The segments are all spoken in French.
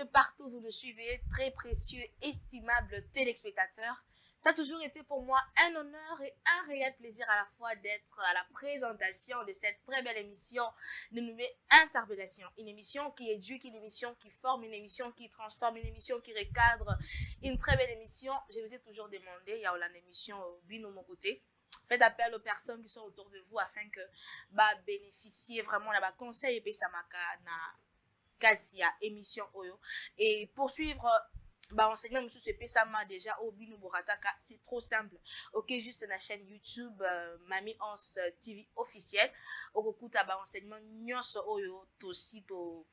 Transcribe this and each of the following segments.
de partout vous nous suivez, très précieux, estimable téléspectateurs. Ça a toujours été pour moi un honneur et un réel plaisir à la fois d'être à la présentation de cette très belle émission dénommée Interpellation. Une émission qui éduque, une émission qui forme, une émission qui transforme, une émission qui recadre. Une très belle émission. Je vous ai toujours demandé, il y a une émission Bino mon côté. Faites appel aux personnes qui sont autour de vous afin que bénéficier vraiment de conseils et ça m'a Katia émission Oyo et poursuivre enseignement monsieur se Pesama déjà au Binu Borataka, c'est trop simple. OK, juste la chaîne YouTube Mami Ons TV officielle au kuta enseignement nyonso Oyo tosi to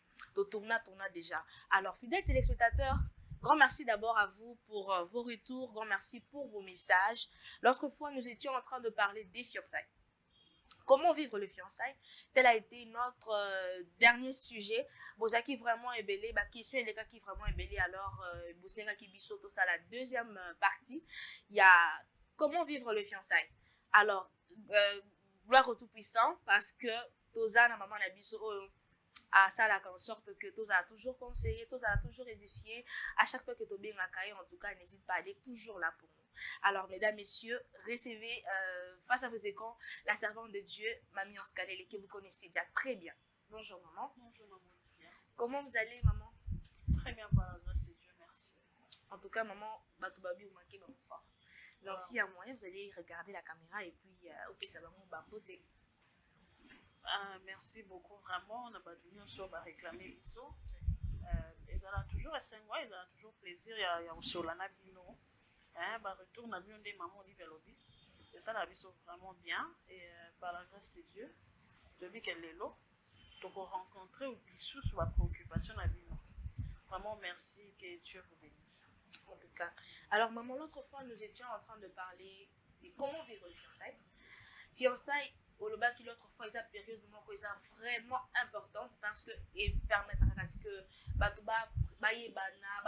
tourna déjà. Alors fidèles téléspectateurs, grand merci d'abord à vous pour vos retours, grand merci pour vos messages. L'autre fois nous étions en train de parler des fiançailles. Comment vivre le fiançailles? Tel a été notre dernier sujet. Bozaki vraiment ébellé, question et les gars qui vraiment ébellé. Alors, Boussenga qui bisoto, ça la deuxième partie. Il y a comment vivre le fiançailles. Alors, gloire au Tout-Puissant, parce que Toza, na maman na biso, à ça là, en sorte que Toza a toujours conseillé, Toza a toujours édifié. À chaque fois que Tobé n'a caillé, en tout cas, n'hésite pas à aller toujours là pour nous. Alors, mesdames, messieurs, recevez face à vos écrans la servante de Dieu, Mamie Anskalele, que vous connaissez déjà très bien. Bonjour, maman. Bonjour, maman. Comment vous allez, maman? Très bien, par la grâce de Dieu, merci. En tout cas, maman, Batubabi, vous manquez mon fort. Donc, s'il y a moyen, vous allez regarder la caméra et puis, ça va vous beauté. Merci beaucoup, vraiment. On a pas de sur réclamer Bisso. Ils ont toujours à 5 mois, ils ont toujours plaisir. Il y a aussi Olana Bino. Retour, on a vu des mamans au lobby. Et ça, la vie sont vraiment bien. Et par la grâce de Dieu, depuis qu'elle est là, donc on rencontrait au Bissou sur la préoccupation de la vie. Vraiment, merci, que Dieu vous bénisse. En tout cas. Alors, maman, l'autre fois, nous étions en train de parler de comment vivre le fiançailles. Fiançailles, au Loba, qui l'autre fois, ils ont une période vraiment importante parce que et permettre à ce que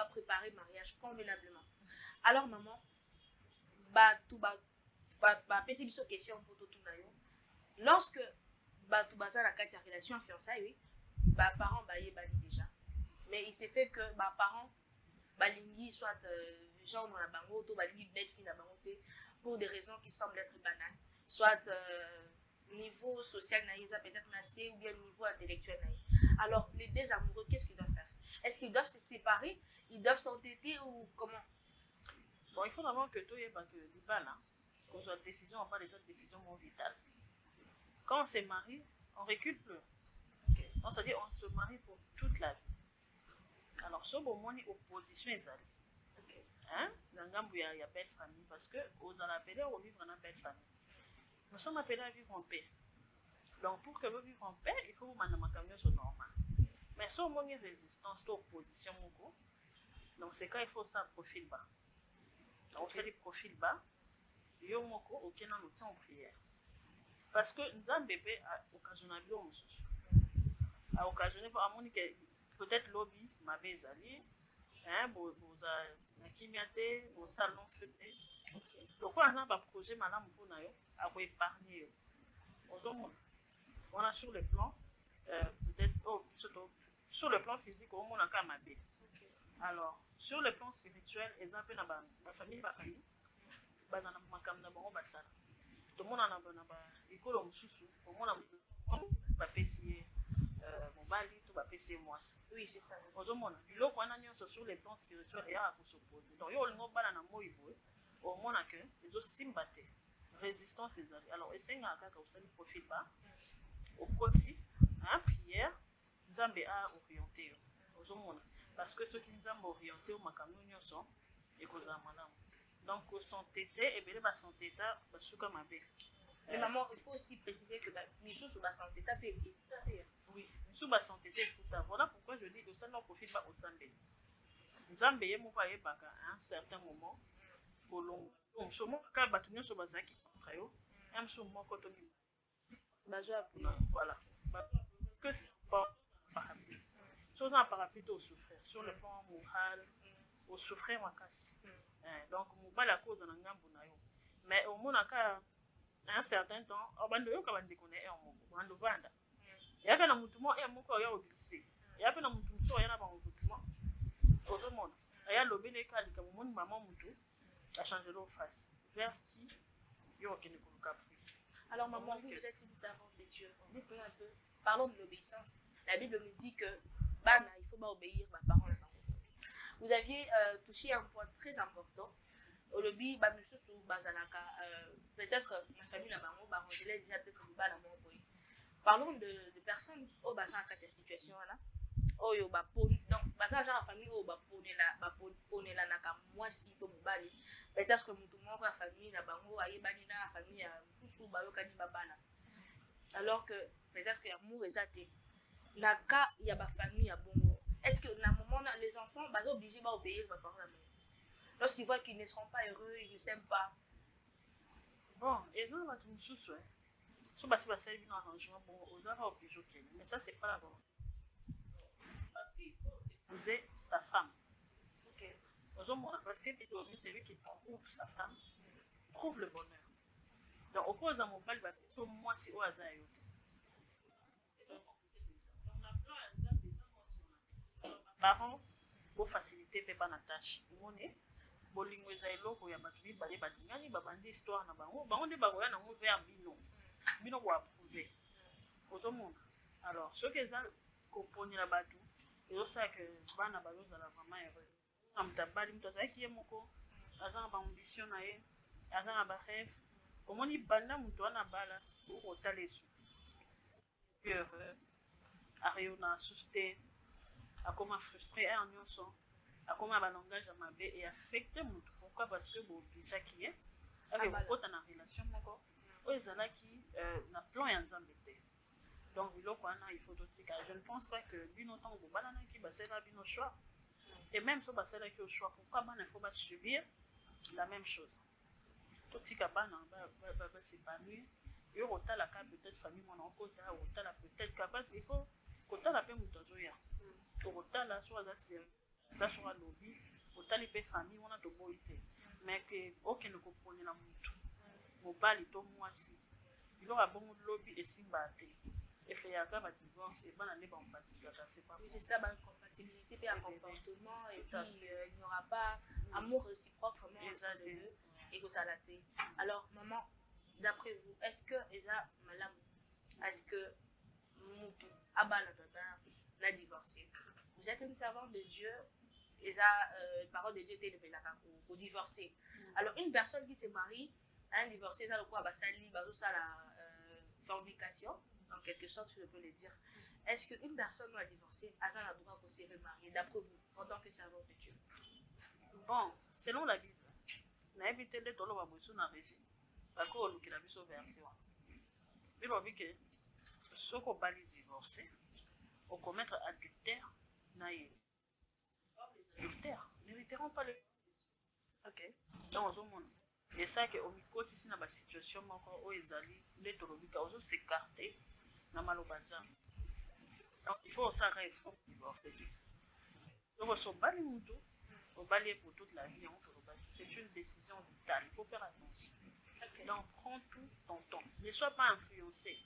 préparer le mariage convenablement. Alors, maman, question pour tout le monde. Lorsque tu bases la carte de relation en fiançailles, oui, parents déjà. Mais il s'est fait que parents soit genre dans la bango, belle fille dans la bango pour des raisons qui semblent être banales. Soit niveau social peut-être nassé ou bien niveau intellectuel. Alors, les deux amoureux, qu'est-ce qu'ils doivent faire? Est-ce qu'ils doivent se séparer? Ils doivent s'entêter ou comment? Bon, il faut d'abord que tout y ait des balles. Quand on a décision, on parle déjà de décision vitale. Quand on se marie, on recule plus. Okay. On se dit on se marie pour toute la vie. Alors, ce au moins, opposition est allée. Okay. Dans le il y a belle famille parce que vous en appelez au vivre dans belle famille. Nous sommes appelés à vivre en paix. Donc, pour que vous vivez en paix, il faut que vous maniez un camion sur normal. Mais si on a une résistance, une opposition, donc c'est quand il faut ça profil bas. Donc, c'est le profil bas. Yo moko auquel nous tient en prière. Parce que nous avons bébé à occasionner à occasionner peut-être lobby m'avait zali vous a kimiate au salon fêté. Donc on a un projet madame pour nayo à épargner. On a sur le plan peut-être sur le plan physique au monde encore mabé. Alors sur le plan spirituel exemple na ba famille ba famille bazana makamna bango basala to mona na ba ikolo mususu to mona ba pesier mobali to ba pesier mwasi. Oui, c'est ça. Ozomona biloko wana nyonso sur les plans spirituels et à s'opposer. Donc yo lingo bana na moyibo au mona que les autres simbate résistance ezali. Alors esenga kaka usali profil ba au côté prière nzambe a orienté ozomona parce que ceux qui nzambe orienté au makamno nyonso et koza malamu. Donc, s'entêter, et bien, la santé, c'est comme un bébé. Mais maman, il faut aussi préciser que les choses sur la santé, oui, sur la santé, voilà pourquoi je dis que ça ne profite pas au Zambé. Zambé, mon père, à un certain moment, au long, quand Batunion sur Bazaki, un sur mon coton. Voilà. Parce que c'est pas parapluie. Chose en parapluie, au souffrir. Sur le plan moral, au souffrir, ma casse. Donc, je ne pas la cause en angambo na yo. Mais au moins, à un certain temps, on va déconner on va vendre. Il y a un mouton et un mouton au lycée. Il y a un mouton et un bâtiment. alobele ka lika momoni maman mutu a changé l'eau face vers qui yo okende koluka plus. Alors maman, vous êtes une servante de Dieu. Dites-nous un peu. Parlons de l'obéissance. La Bible nous dit que bana, il faut pas obéir ma parole. Vous aviez touché un point très important. Au lobby, peut-être la famille là-bas, je l'ai déjà peut-être du bal à mon boy. Parlons de personnes au bassin à cette situation là. Oh yo ba pon donc bassin genre la famille au ba poner la naka moi si to mobali. Peut-être que mutu moko la famille là bango aye bani na famille ya fustu ba yo kani babana. Alors que peut-être que amour exaté. Naka ya ba famille ya bongo. Est-ce que na moment les enfants ba obligés ba obéir ba parole à mère. Lorsqu'ils voient qu'ils ne seront pas heureux, ils ne s'aiment pas. Bon, et non, là, tu me soucies. Si tu as fait un arrangement, bon, aux enfants obligés, mais ça, c'est pas la bonne. Parce qu'il faut épouser sa femme. Ok. Parce que c'est lui qui trouve sa femme, trouve le bonheur. Donc, au cause de mon bal, moi, c'est au hasard. Parents, pour faciliter, pas la tâche. Bolingo eza eloko ya bato mibale balingani babandi histoire na bango bango nde bakoya nango vers bino boapprouve ozomona. Alors soki eza koponela bato ezosala ke bana bazozala vraiment heureux na moto abali moto azalaki ye moko aza na baambition na ye aza na barêve omoni banda moto wana bala okotala esu heureux areyo na susu te akoma frustré ere nyonso akoma balangage ya mabe et affecté mutu. Pourquoi? Parce que déjà qui est avec okota na relation moko oyo ezalaki na plan ya nzambe te. Donc biloko wana il faut totika. Je ne pense pas que bino ntango bobalanaki basala bino choix et même so basalaki au choix pourquoi bana il faut pas subir la même chose. Totika bana s'épanouir yo kotala ka peut-être famille mwana okota otala peut-être capable il faut kotala pe mutu azoya okotala so aza sérieux sur lobby otali pe famille wana toboyi te mais ke okende koponela mutu mobali to mwasi biloko abongo lobby esimba te efeyaka badivorce ebana nde bamobatisaka c'est pas c'est ça, compatibilité et un comportement et puis il n'y aura pas amour réciproque vraiment entre les deux et que ça l'a été. Alors maman, d'après vous, est-ce que Eza Malam, est-ce que Moutou Abala n'a divorcé? Vous êtes une servante de Dieu. Et ça, la parole de Dieu était de divorcer. Alors, une personne qui se marie à un divorcé, ça le quoi, ça la fornication, en quelque sorte, je peux le dire. Est-ce qu'une personne doit divorcer, a le droit de se remarier, d'après vous, en tant que servante de Dieu? Bon, selon la Bible, na évité de tolo babusu na régime, parce qu'on a vu verset. Il va dire que ceux qui ont divorcé, ou commettre adultère, naïe. Adultère n'hériteront pas le. Ok. Donc, et ça que au micro ici dans la situation où ils allaient les tolobika aux s'écarter dans malobanza. Donc il faut s'arrêter pour divorcer. Donc on bali mutu, on bali pour toute la vie. C'est une décision vitale. Il faut faire attention. Okay. Donc prends tout ton temps. Ne sois pas influencé.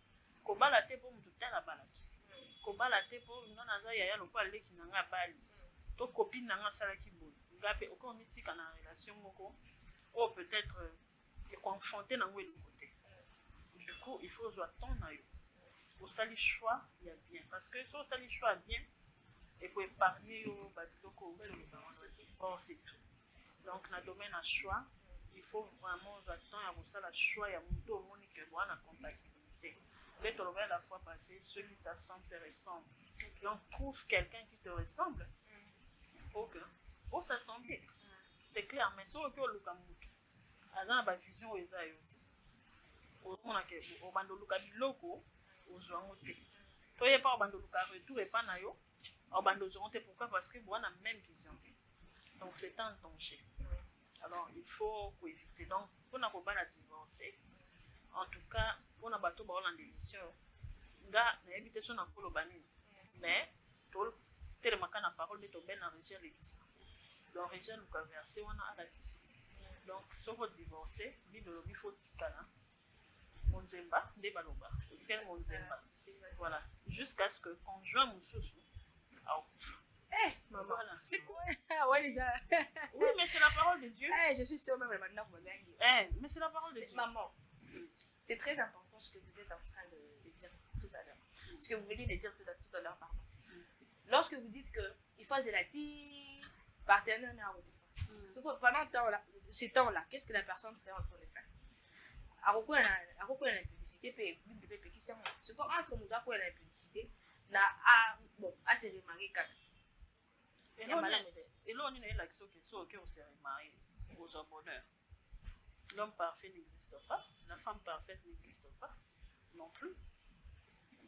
Koba la te pour mutu tala balaki. Koba la te pour non aza yaya lo kwa leki nanga bali. To copine nanga salaki bon. Ngape aucun mythique en relation moko. Ou peut-être confronté dans le côté. Du coup, il faut attendre au sali choix, il y a bien. Parce que si on sali choix bien, et pour épargner au badiloko, c'est tout. Donc, dans le domaine à choix, il faut vraiment attendre à la choix, il y a beaucoup de monde qui a la compatibilité. Les à la fois passée, ceux qui s'assemblent se ressemblent. Donc, trouve quelqu'un qui te ressemble. Pour s'assembler. C'est clair, mais si on veut le Kamuki, azana ba vision eza yote. Omona ke obando luka biloko ozwango te. To ye pa obando luka retour et pas na yo, obando zonte pourquoi parce que on a même vision. Donc c'est un danger. Alors il faut éviter. Donc pour na ko bana divorcer, en tout cas, pour na bato ba Hollande émission, nga na éviter son na kolo bani. Mais to tellement kana parole de to ben na reger l'église. Donc reger luka verser on a la vie. Donc, si on divorce, il faut tikana. Monzemba, de baloba. Monzemba. Voilà. Jusqu'à ce que conjoint mon chouchou. Eh, maman. Voilà, c'est quoi? Ouais, déjà. Oui, mais c'est la parole de Dieu. Je suis sûre même maintenant vous m'avez dit. Mais c'est la parole de Dieu. Maman, c'est très important ce que vous êtes en train de dire tout à l'heure. Ce que vous venez de dire tout à l'heure, pardon. Lorsque vous dites qu'il faut zélati, partenaire n'a pendant ce temps-là, qu'est-ce que la personne serait en train de faire? À quoi l'impudicité peut qui c'est moi. Ce fois entre nous, à quoi l'impudicité, à se remarquer quand. Et là, on est l'action qui est au s'est marié aux bonheur. L'homme parfait n'existe pas, la femme parfaite n'existe pas non plus.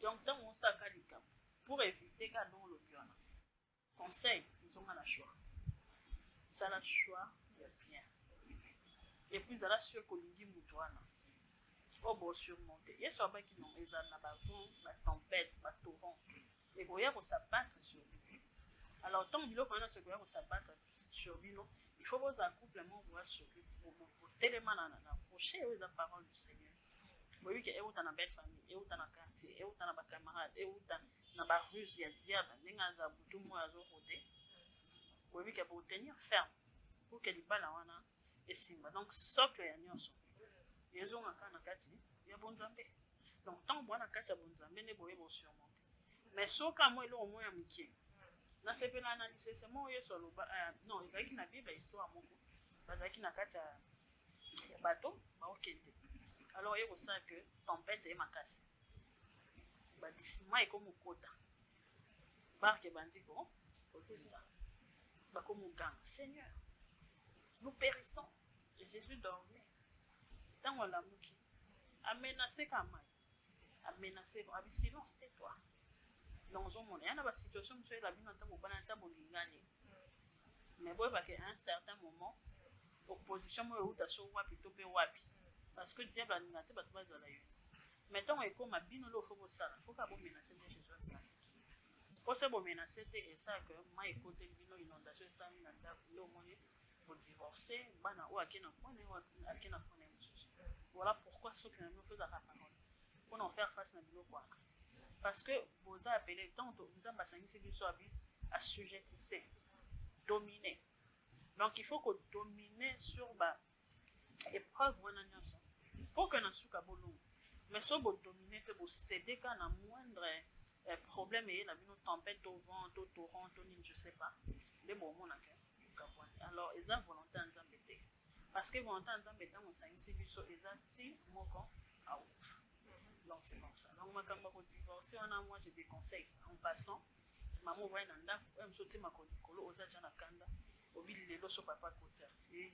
Donc, dans mon sac à l'ICAP, pour éviter qu'à dans le bien, conseil, ils ont la choix. Ça la choix, il y a bien. Et puis, ça la sûr qu'on dit moutouana. Oh, bon, surmonter. Il y a soit pas qui n'ont les ânes, la vent, la tempête, la torrent. Et vous voyez qu'on s'abattre sur lui. Alors, tant que vous avez ce qu'on s'abattre sur lui, il faut vos accouplements voir sur lui. Vous tellement approcher la parole du Seigneur. Vous voyez que vous avez une belle famille, vous avez un quartier, vous avez des camarades, vous avez une ruse, il y a diable, vous avez un bouton, vous avez un côté. Vous voyez que vous tenir ferme pour que les balles et simba. Donc, socle et agneau. Ils ont un quartier, il y a bon zambé. Donc, tant que vous avez un quartier bon zambé, vous pouvez surmonter. Mais sauf quand moi, il y a au moins un métier. Dans ce pays, l'analyse, c'est moi, il y a non, il y a une Bible, l'histoire, il y a un bateau, ok. Alors, il y a aussi que tempête est ma casse. Moi, il comme quota. Barque bandiko, comme gang. Seigneur, nous périssons. Et Jésus dormait. Tant on l'a mouki, a menacé comme moi. A menacé, avec silence, tais-toi. Dans un monde, il y a une situation où la vie n'a pas de gagner. Mais bon, parce qu'à un certain moment, l'opposition est où tu as sur wapi, tu peux wapi. Parce que le diable a négligé, tu vas à la une. Maintenant, il comme bien il faut que ça, il faut qu'on menace Jésus à place. Pour ça, on menace et ça que moi écoute une inondation, ça n'a pas le moyen pour divorcer, bana ou à qui n'a pas voilà pourquoi ceux qui nous faisent la parole. Pour en faire face à nos quoi. Parce que vous appelez tant vous avez passé ici du soir assujettissé, dominer. Donc il faut que dominer sur épreuve pour que nous soyons bon. Mais si vous dominez, vous cédez quand un moindre problème et la vie nous tempête au vent, au torrent, je ne sais pas. Les bons mots alors ils ont volonté en embêter. Parce que volonté en embêter, on s'est ici du soir, ils ont dit mon camp à ouf. Donc c'est comme ça. Donc moi quand je divorce, moi j'ai des conseils en passant. Maman voit un anda, elle me sortit ma colo aux agents à Kanda, au bill les lots sur papa côté. Et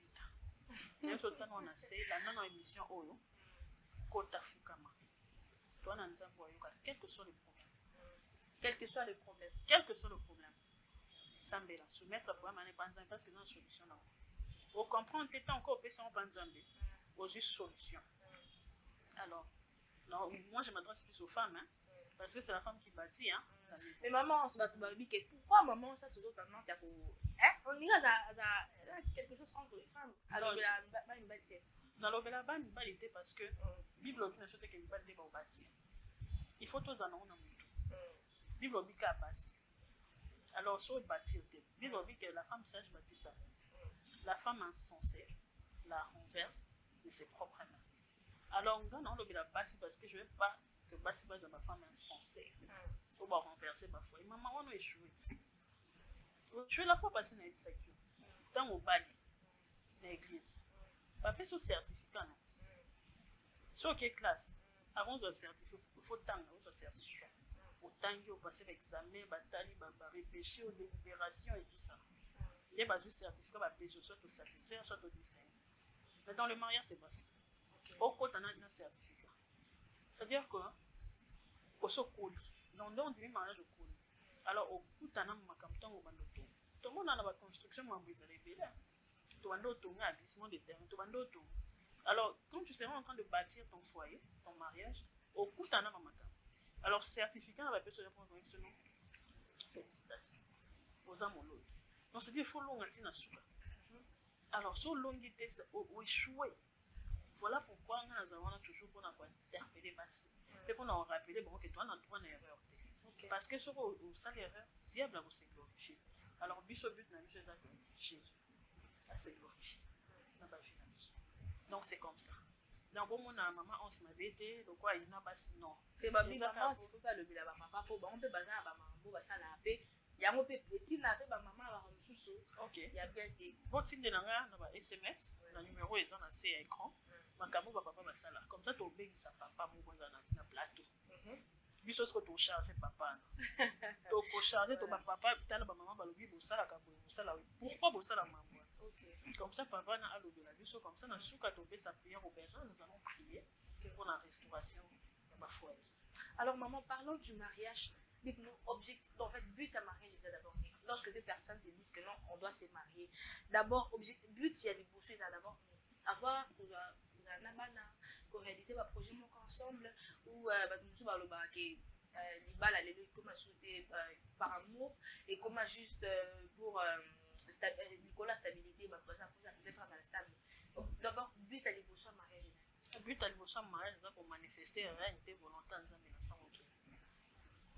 elle sortit ça on a c'est la non émission oyo kota fukama. Toi on a envoyé quel que soit le problème. Quel que soit le problème. Quel que soit le problème. Sambela soumettre le problème à n'importe parce que non solution là. On comprend que tant encore personne en banzambe. Au juste solution. Alors non, moi je m'adresse plus aux femmes, hein, parce que c'est la femme qui bâtit. Hein, mais maman, pourquoi maman ça toujours tendance à on dirait quelque chose entre les femmes. Alors, dans le Belaban, il balité parce que la Bible dit que qu'il bâtit pour bâtir. Il faut tous en avoir un mouton. La Bible dit qu'à passer. Alors, sur le bâtir, la Bible dit que la femme sage bâtit sa maison. La femme insensée la renverse de ses propres mains. Alors, on gagne le Belaban parce que je ne veux pas que Bassi de ma femme insensée. On va renverser ma foi. Et maman, on a échoué. Je vais la fois passer dans l'église. Dans mon bali, dans l'église. Pas sur certificat. Sur quelle classe? Avant de certificat, il faut tant de certificat. Autant qu'il faut passer l'examen, bataille, réfléchir aux délibérations et tout ça. Il y a des certificats qui sont soit satisfaire, soit distinguer. Mais dans le mariage, c'est pas ça. Au côté, on a un certificat. C'est-à-dire que, au socoli, donc on dit mariage au coli. Alors, au bout d'un an, tout le monde a la construction, tu vas un glissement de terrain, tu vas alors, quand tu seras en train de bâtir ton foyer, ton mariage, au bout d'un an, alors, certificat, la personne répond avec ce nom. Félicitations. Aux amolog. Donc, c'est-à-dire qu'il faut l'ongati na souka. Alors, sur l'ongité, ou échouer. Voilà pourquoi on a toujours pour interpeller Bassi. Et qu'on a rappelé que toi, on a droit à une erreur. Parce que sur le salaire, diable va se glorifier. Alors biso but na biso eza que Jésus ase glorifié na ba vie na biso. Donc c'est comme ça. Donc bon mon maman on se m'avait été donc quoi il n'a pas non. C'est ba bi maman c'est faut pas le bila ba papa pour ba on peut baza ba maman ba ça la paix. Yango pe petit na pe ba maman ba mususu. OK. Il y a bien été. Bon type de nanga na ba SMS, na numéro eza na C écran. Makambo ba papa ba sala. Comme ça to bengisa papa mo bonza na plateau. Biso ce que tu charges papa. Tu peux charger ton papa, tala ba maman ba lobi bo sala ka bo sala. Pourquoi bo sala maman? OK. Comme ça papa na alo de la biso comme ça na suka to be sa prière au besoin, nous allons prier pour la restauration de ma foi. Alors maman, parlons du mariage. Dites-nous objectif. En fait, but à mariage c'est d'abord lorsque deux personnes se disent que non, on doit se marier. D'abord objectif but il y a les poursuites d'abord avoir pour réaliser un projet ensemble ou par amour et comment juste pour Nicolas stabilité d'abord but à l'évolution mariage but à l'évolution mariage pour manifester réalité volonté en ensemble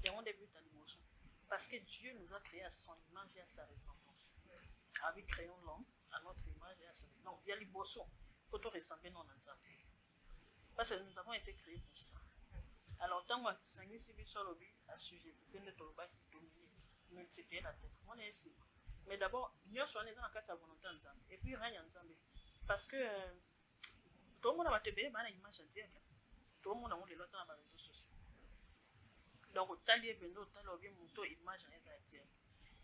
et on débute à l'évolution parce que Dieu nous a créé à son image et à sa ressemblance avec créons l'homme à notre image et à sa donc il y a l'évolution faut te ressembler non ensemble parce que nous avons été créés pour ça. Alors tant que tu si bien sur le but à sujet c'est le toloba qui domine multiplier la tête on est ici mais d'abord nous sommes dans la carte à volonté ensemble et puis rien ensemble parce que tout le monde va te payer une image diable tout le monde a les lois dans les réseaux sociaux donc talier bendo talobi muto image est diable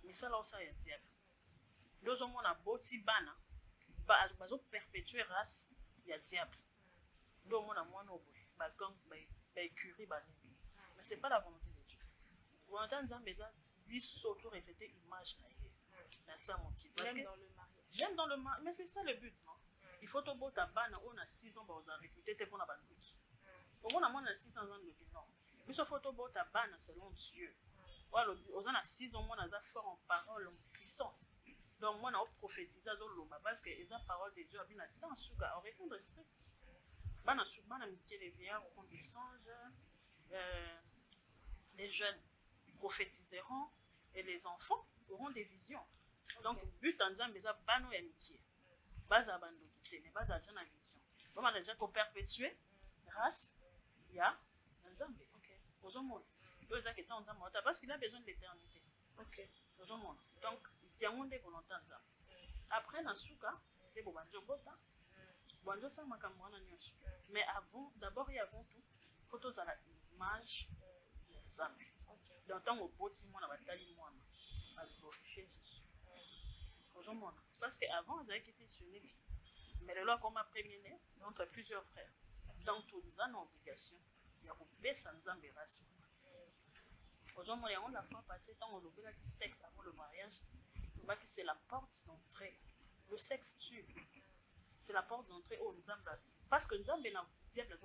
mais ça là aussi est diable deux hommes on a boti bana bazo perpétuer race ya diable ndo mona mwana oboy ba gang ba écurie ba mais c'est pas la volonté de Dieu volonté nzambe eza biso to refléter image na ye na ça mon qui parce que j'aime dans le mariage mais c'est ça le but non il faut to bota bana on a 6 ans ba oza réputé te pona banduki au mona mona 6 ans de non biso faut to bota bana selon Dieu wala oza na 6 ans mona za fort en parole en puissance donc moi on prophétise à l'homme parce que les paroles de Dieu a bien dans suga on répond respect bana subana mitié les vieillards auront des songes les jeunes prophétiseront et les enfants auront des visions donc but en disant mais ça bano et amitié baza bando qui mais baza déjà na vision on a déjà qu'on perpétuer race ya nzambe OK aux hommes eux ça qui est en nzambe parce qu'il a besoin de l'éternité OK aux hommes donc diamonde volonté nzambe après na suka et bo banjo bota banjo ça makambo na nyonso mais avant d'abord et avant tout photos à l'image nzambe donc tant au boti mona batali mona à glorifier Jésus aux hommes parce que avant ils avaient été sur les mais le loi comme a premier-né entre plusieurs frères donc tous en obligation il y a coupé sans nzambe race aux hommes on a fois passé tant au lobby là qui sexe avant le mariage c'est la porte d'entrée. Le sexe tue. C'est la porte d'entrée au Nzamba. Parce que Nzamba est diable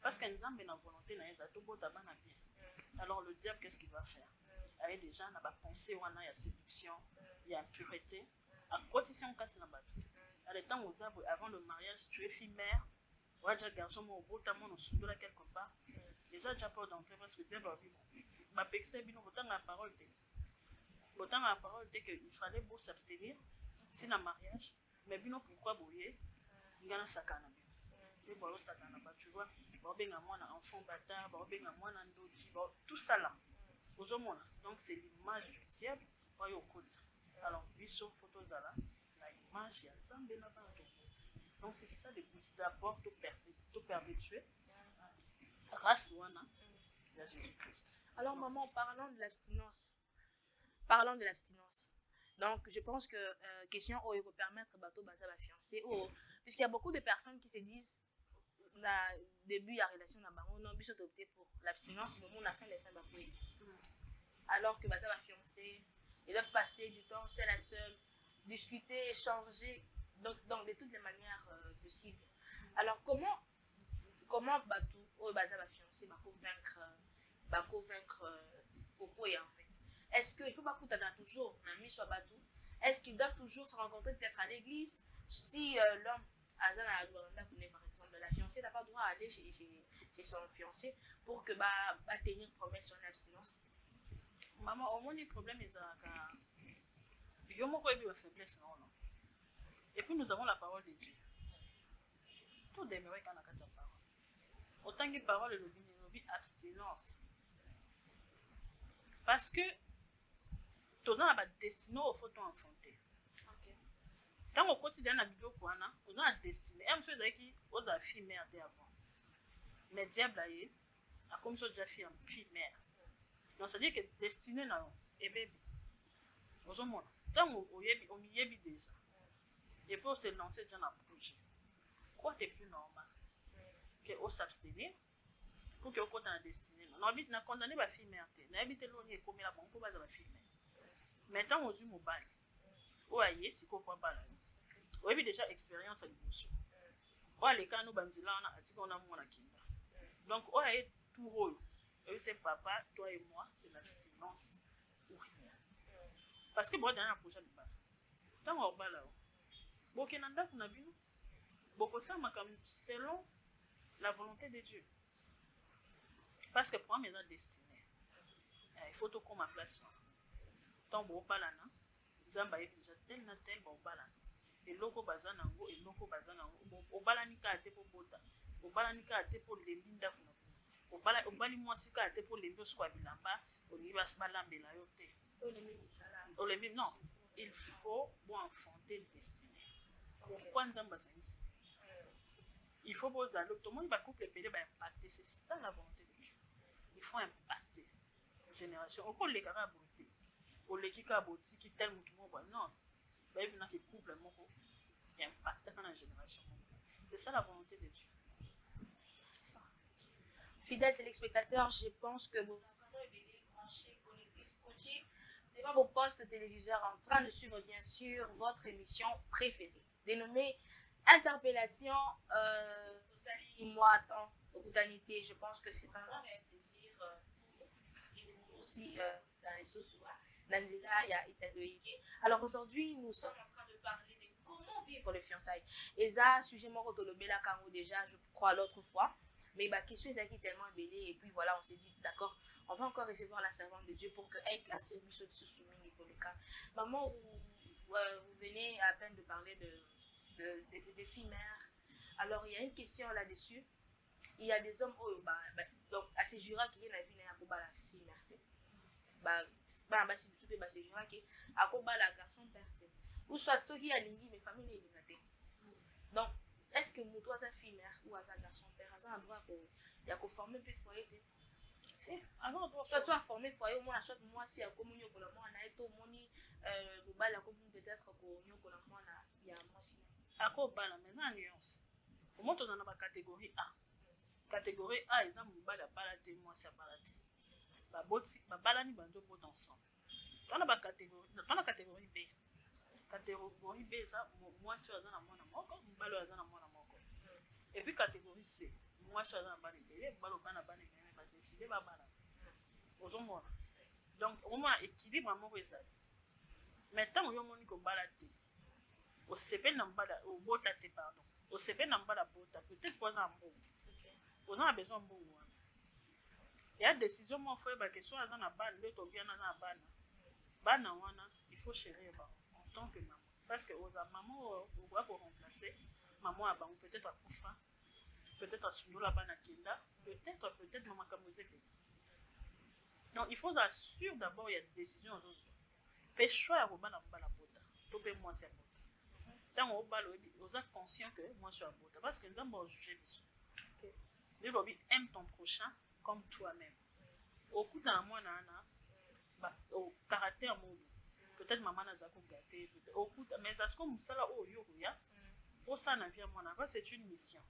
parce que Nzamba est volonté na bien. Alors le diable qu'est-ce qu'il va faire? Il y a des gens qui ont pensé il y a séduction, il y a impureté. À côté si on casse na bateau. À l'état où avant le mariage, tu es fille mère, ou déjà garçon mon beau tamon au sud de quelque part. Les gens déjà porte d'entrée parce que diable a vu. Ma pexé bino autant la parole autant la parole était qu'il fallait beau s'abstenir c'est un mariage mais bino pourquoi boyer ngana sakana bien et bolo sakana ba tu vois ba benga mwana enfant bâtard ba benga mwana ndoki tout ça là aux hommes donc c'est l'image du diable oyo koza alors biso photo zala la image ya nzambe na bantu donc c'est ça le but d'abord tout perpétuer race wana ya Jésus-Christ. Alors donc, maman parlons de l'abstinence. Donc, je pense que question où il faut permettre bateau baza la fiancée puisqu'il y a beaucoup de personnes qui se disent début il y a relation na bango non biso opté pour l'abstinence mais on a fait les fins d'appuyer. Alors que baza la fiancée ils doivent passer du temps seul à seul discuter échanger donc de toutes les manières possibles. Alors comment bateau ou baza la fiancée va convaincre Popoya en fait. Est-ce qu'il faut pas toujours ami soit bateau? Est-ce qu'ils doivent toujours se rencontrer peut-être à l'église? Si l'homme par exemple la fiancée n'a pas droit à aller chez son fiancé pour que tenir promesse sur l'abstinence. Maman au moins les problèmes ils yo moko yebi faiblesse non non. Et puis nous avons la parole de Dieu. Tout demeurer quand on a la parole. Autant que parole et le abstinence. Parce que tous a pas destiné au faut enfanter. Tant au quotidien na biblio kwana, on a destiné. Et monsieur qui aux affaires mère avant. Mais diable aye, a comme ça déjà fait un fille mère. Donc ça veut dire que destiné na et bébé. Aux hommes, tant on y est déjà. Et puis on se lancer dans un projet. Quoi de plus normal que on s'abstenir pour que on compte dans destinée. Non habite na condamné ba fille mère. Na habite l'on est comme la bon pour ba za fille mère. Maintenant on dit mobile. O aye si ko kwa bala. O yebi déjà expérience à l'émotion. O ale ka no banzila na atika on a mona kinda. Donc o aye tout rôle. Et c'est papa, toi et moi, c'est l'abstinence ou rien. Parce que bon dans un projet de base. Tant on bala. Bokenanda kuna bino. Bokosama comme selon la volonté de Dieu. Parce que pour mes destinés, il faut tout comme ma place. Tant bon balana, zamba est déjà tel na tel bon balana. Et loko bazanango, et loko bazanango. Au balanika a été pour bota. Au balanika a été pour les linda kuna. Au bali moisika a été pour les bios quoi bilamba. Au niveau balambela yote. Non, il faut bon enfanter le destiné. Pourquoi nous avons besoin ici? Il faut que tout le monde va couper les pédés, va impacter. C'est ça la volonté de Dieu. Il faut impacter la génération. On peut les carats aboutir. On les qui aboutir, qui tel monde. Non. Il faut que couple le monde et impacter dans la génération. C'est ça la volonté de Dieu. C'est ça. Fidèles téléspectateurs, je pense que vous avez vraiment été branchés, connectés, scotchés devant vos postes téléviseurs en train de suivre bien sûr votre émission préférée, dénommée Interpellation. Moi, tant Okutanité, je pense que c'est vraiment un plaisir pour vous et nous aussi dans les sources. Nanzila, il y a Itadoïke. Alors aujourd'hui, nous sommes en train de parler de comment vivre les fiançailles. Et ça, sujet moi, Rotolobela Kango déjà, je crois l'autre fois. Mais bah, question est tellement belle. Et puis voilà, on s'est dit, d'accord, on va encore recevoir la servante de Dieu pour qu'elle classe le service de ce soumis pour le cas. Maman, vous venez à peine de parler de filles mères. Alors, il y a une question là-dessus. Il y a des hommes, donc, à ces jurats qui viennent à venir à la fille mère. Si vous avez ces jurats qui à la garçon père. Ou soit ceux qui ont une famille éducatée. Donc, est-ce que moi, toi, sa fille mère ou sa garçon père, ça a droit à former un foyer? Soit former foyer, moi, soit moi, si à communion pour la moi, on a été au moni, peut-être communion pour la moi, il y a moi aussi. À quoi bala, mais en nuance. Au moins, on a la catégorie A. Catégorie A, ils ont mobile balade, moi, c'est balade. Balani bando bot ensemble. Dans la catégorie B. Catégorie B, ça, moi, je suis dans la mona moko, mbalo dans la mona moko. Et puis catégorie C, moi, je suis dans la bane belé, mbalo bana bane belé, va décider va bana. Ozomona. Donc, au moins équilibre amour ezali. Maintenant, on moni ko balati. Au CP nambala, au botate pardon. Au CP nambala bota, peut-être pour un bon. On a besoin de bon. Il y a des décisions moi faut que soit dans la banne, l'autre vient dans la banne. Banne il faut chérir en tant que maman. Parce que aux maman on va pour remplacer maman a peut-être à Koufa, peut-être à Sundo la banne à Kinda, peut-être maman Kamozeke. Donc il faut assurer d'abord il y a des décisions aux autres. Fait choix à Roban à la bota. Tout peut moi c'est bota. Tant on va on est conscient que moi je suis à bota parce que nous avons jugé dessus. Le lobby aime ton prochain comme toi-même. Au coup d'un mois, au caractère mobile. Peut-être maman n'a pas gâté. Au coup, mais est-ce que ça là au yoga pour ça n'a pas mon avant c'est une mission.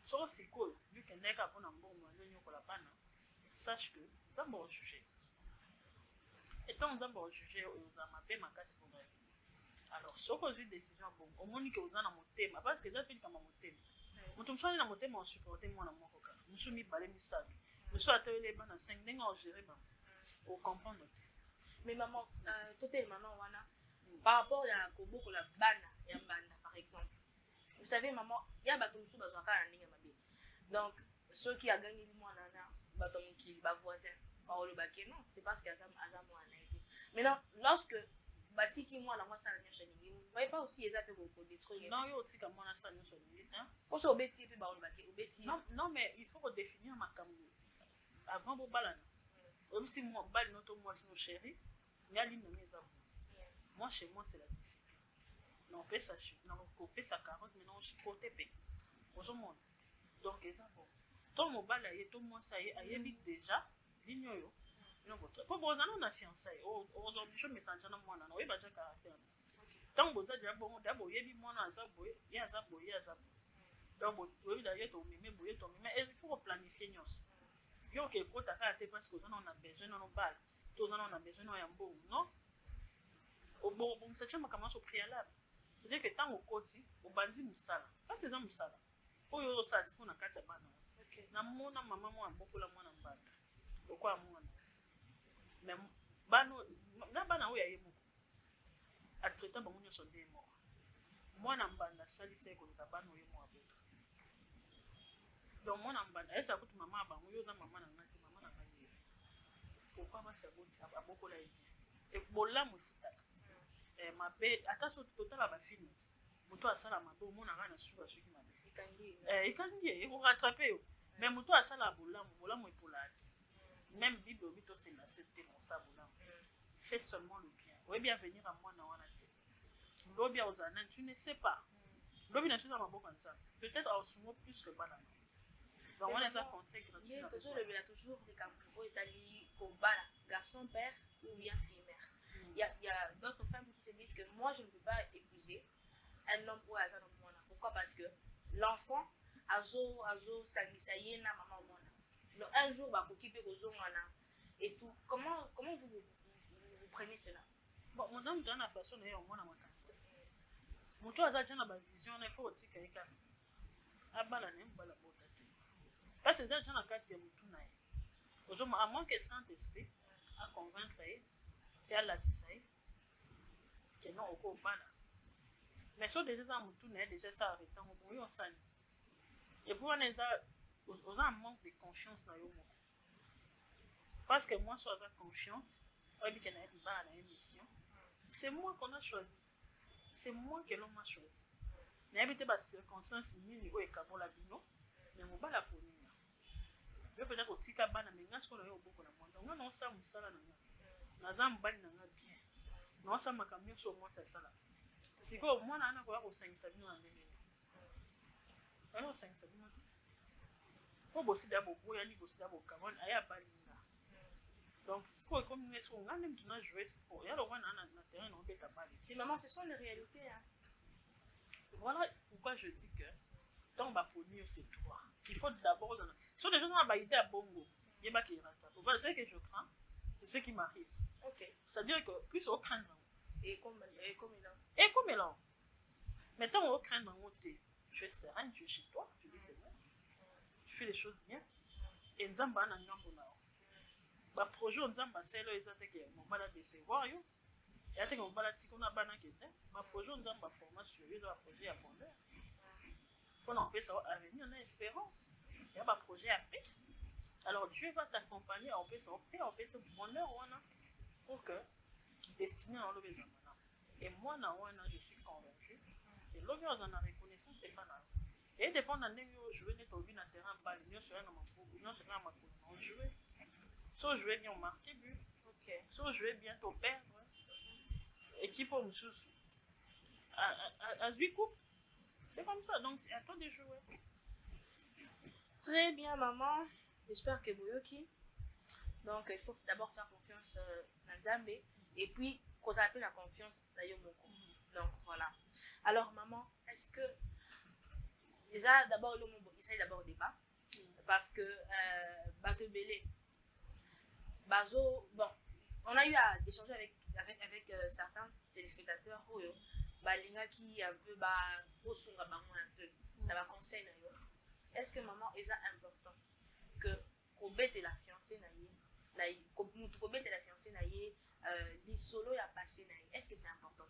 Sauf si cool vu que n'est qu'à bon bon la panne. Sache que ça va juger. Et tant nous avons jugé aux amapés ma casse pour elle. Alors sauf que une décision bon au moins que vous en a mon thème parce que ça fait comme mon thème. Mon thème soit dans mon thème on supporter moi dans mon coca. Nous sommes mis balé mi salle. Nous sommes attelés les bancs 5 dingue en gérer ban. Au comprendre. Mais maman, totalement non wana. Par rapport à la kobo ko la bana, ya banda par exemple. Vous savez maman, il y a bato musu bazwa ka na ninga mabe. Donc ceux qui a gagné le mois nana, bato qui ba voisin, ba le baké non, c'est parce que azam moi a été. Maintenant, lorsque batiki mwana ngo sala nyonso ningi vous voyez pas aussi eza pe ko détruire non yo otika mwana sala nyonso ningi hein poso obeti pe ba olobaki obeti non mais il faut redéfinir makambo avant bobalana aussi moi bali noto moi sino chéri ngali na meza moi chez moi c'est la discipline non pesa non ko pesa carotte mais non chipote pe ozo monde donc eza bon to mobala ye to moi ça y ayebi déjà ligno yo non bon pour bozana on a fiançailles aux ambitions message na mwana na we ba ja caractère tant boza déjà bon d'abord yebi mwana azabo ye azabo donc oui d'ailleurs to meme boye to meme il faut planifier nyos yo ke kota ka te parce que on a besoin non bal tous on a besoin ya mbongo non au bon ça chama kama so préalable c'est-à-dire que tant au koti au bandi musala pas c'est ça musala oyo ça c'est pour na kati bana na mona mama mo ambokola mwana mbanda okwa mwana mais bano na bana oyo yemo a traiter bango nyonso nde moko mwana mbanda salisa ekoleka bana oyo mo abota donc mwana mbanda esa kutu mama bango yo za mama na ngati mama na ngati pourquoi basi abokola ye e bolamu efutaka mabe ata so totala ba film moto asala mabe omona kana suka soki mabe ikangi eko rattraper yo mais moto asala bolamu epolati même bible bito c'est la c'était mon sabolamu fais seulement le bien ouais bien venir à moi na wana te lobi ozana tu ne sais pas lobi na tuza maboko nzambe peut-être au sumo plus que bana donc on a un conseil gratuit toujours le bien toujours les campo itali au bala garçon père ou bien fille mère il y a d'autres femmes qui se disent que moi je ne peux pas épouser un homme ou azana mwana pourquoi parce que l'enfant azo sangisaye na maman mwana donc un jour ba koki pe kozongana et tout comment vous prenez cela bon mon homme dans la façon de mwana mata moto aza tena ba vision na faut tika eka abala ne mbala bota te parce que ça tena kati ya mutu na ye ozoma à moins que Saint-Esprit a convaincre ye et à la disai que non oko bala mais so déjà mutu na déjà ça arrêter on boyo osani et pour on est aux un manque de confiance na yo moko parce que moi je suis confiante oui que na ba na émission c'est moi qu'on a choisi c'est moi que l'on m'a choisi na habité ba circonstances nini o ekabola bino mais mo bala poni yo peut-être otika bana mais ngas ko na yo boko na mondo ngana on sa musala na na zambali na bien na sa makamyo so mo sa sala siko mwana ana ko sangisa bino na mbele ana sangisa bino ko bosi dabo boya ni bosi dabo kamon aya balinga donc siko comme nous sommes ngane mtu na jouer sport ya lo wana na terrain on beta balle si maman ce sont les réalités hein voilà pourquoi je dis que tant ba poni c'est toi il faut d'abord sur les gens na ba idée à bongo yeba ki rata pour voir ce que je crains c'est ce qui m'arrive OK ça veut dire que plus au craindre et comme il a mais tant au craindre tu es serein tu es chez toi tu dis c'est bon tu fais les choses bien et nzamba na ngambo na ba projet nzamba selo ezate ke mo bala décevoir yo et ate ko bala tikona bana kete ba projet nzamba formation yo ba projet ya bonheur on en fait ça avenir na espérance il y a ba projet après alors Dieu va t'accompagner en fait ça on fait ce bonheur wana pour que destiné à l'obéissance et moi na wana je suis convaincu et l'obéissance en reconnaissance c'est pas là et dépend de ndenge yo jouer net au bin na terrain balle nyo sur na mabuku nyo sur na makolo on jouer so jouer bien on marquer but OK so jouer bien ton perdre équipe au mususu à 8 coupes c'est comme ça donc c'est à toi de jouer très bien maman j'espère que boyoki donc il faut d'abord faire confiance à Nzambe et puis qu'on s'appelle la confiance d'ailleurs moko donc voilà alors maman est-ce que déjà d'abord le mot essaye d'abord débat parce que bato belé bazo bon on a eu à échanger avec certains téléspectateurs oyo balinga qui un peu ba osunga bango un peu na ba conseil na yo est-ce que maman est important que kobete la fiancée na ye na mutu kobete la fiancée na ye lisolo ya passé na ye est-ce que c'est important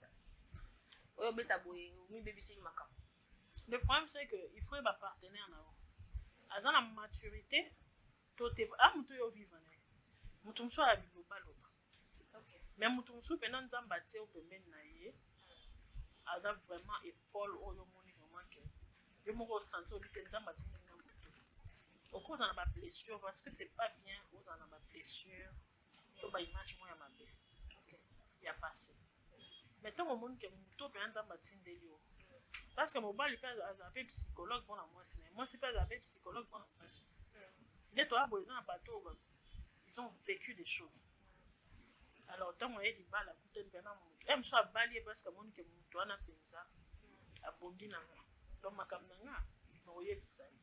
oyo beta boye mi baby sing makam le problème c'est que il faut ba partenaire na aza na maturité to te a mutu yo vivre na mutu mso a bibo ba l'autre OK mais moto mosusu mpena nzambe atie yo pembeni na ye aza vraiment épaule oyo omoni vraiment ke yo moko osenti obi te nzambe atindi nga moto okoki ozala na bablessure parce que c'est pas bien ozala na bablessure to baimage moko ya mabe ya passé mais ntango omoni ke moto mpena nzambe atindeli yo parce que mobali mpe azala mpe psychologue mpona mwasi na ye mwasi mpe azala mpe psychologue mpona mwasi nde toya boye eza na bato oyo ils ont vécu des choses alors ntango aye libala akutani mpena moto e mosu abali ye parce que amoni ke moto wana mpenza abongi na nga donc makambo na nga nakoyebisa ye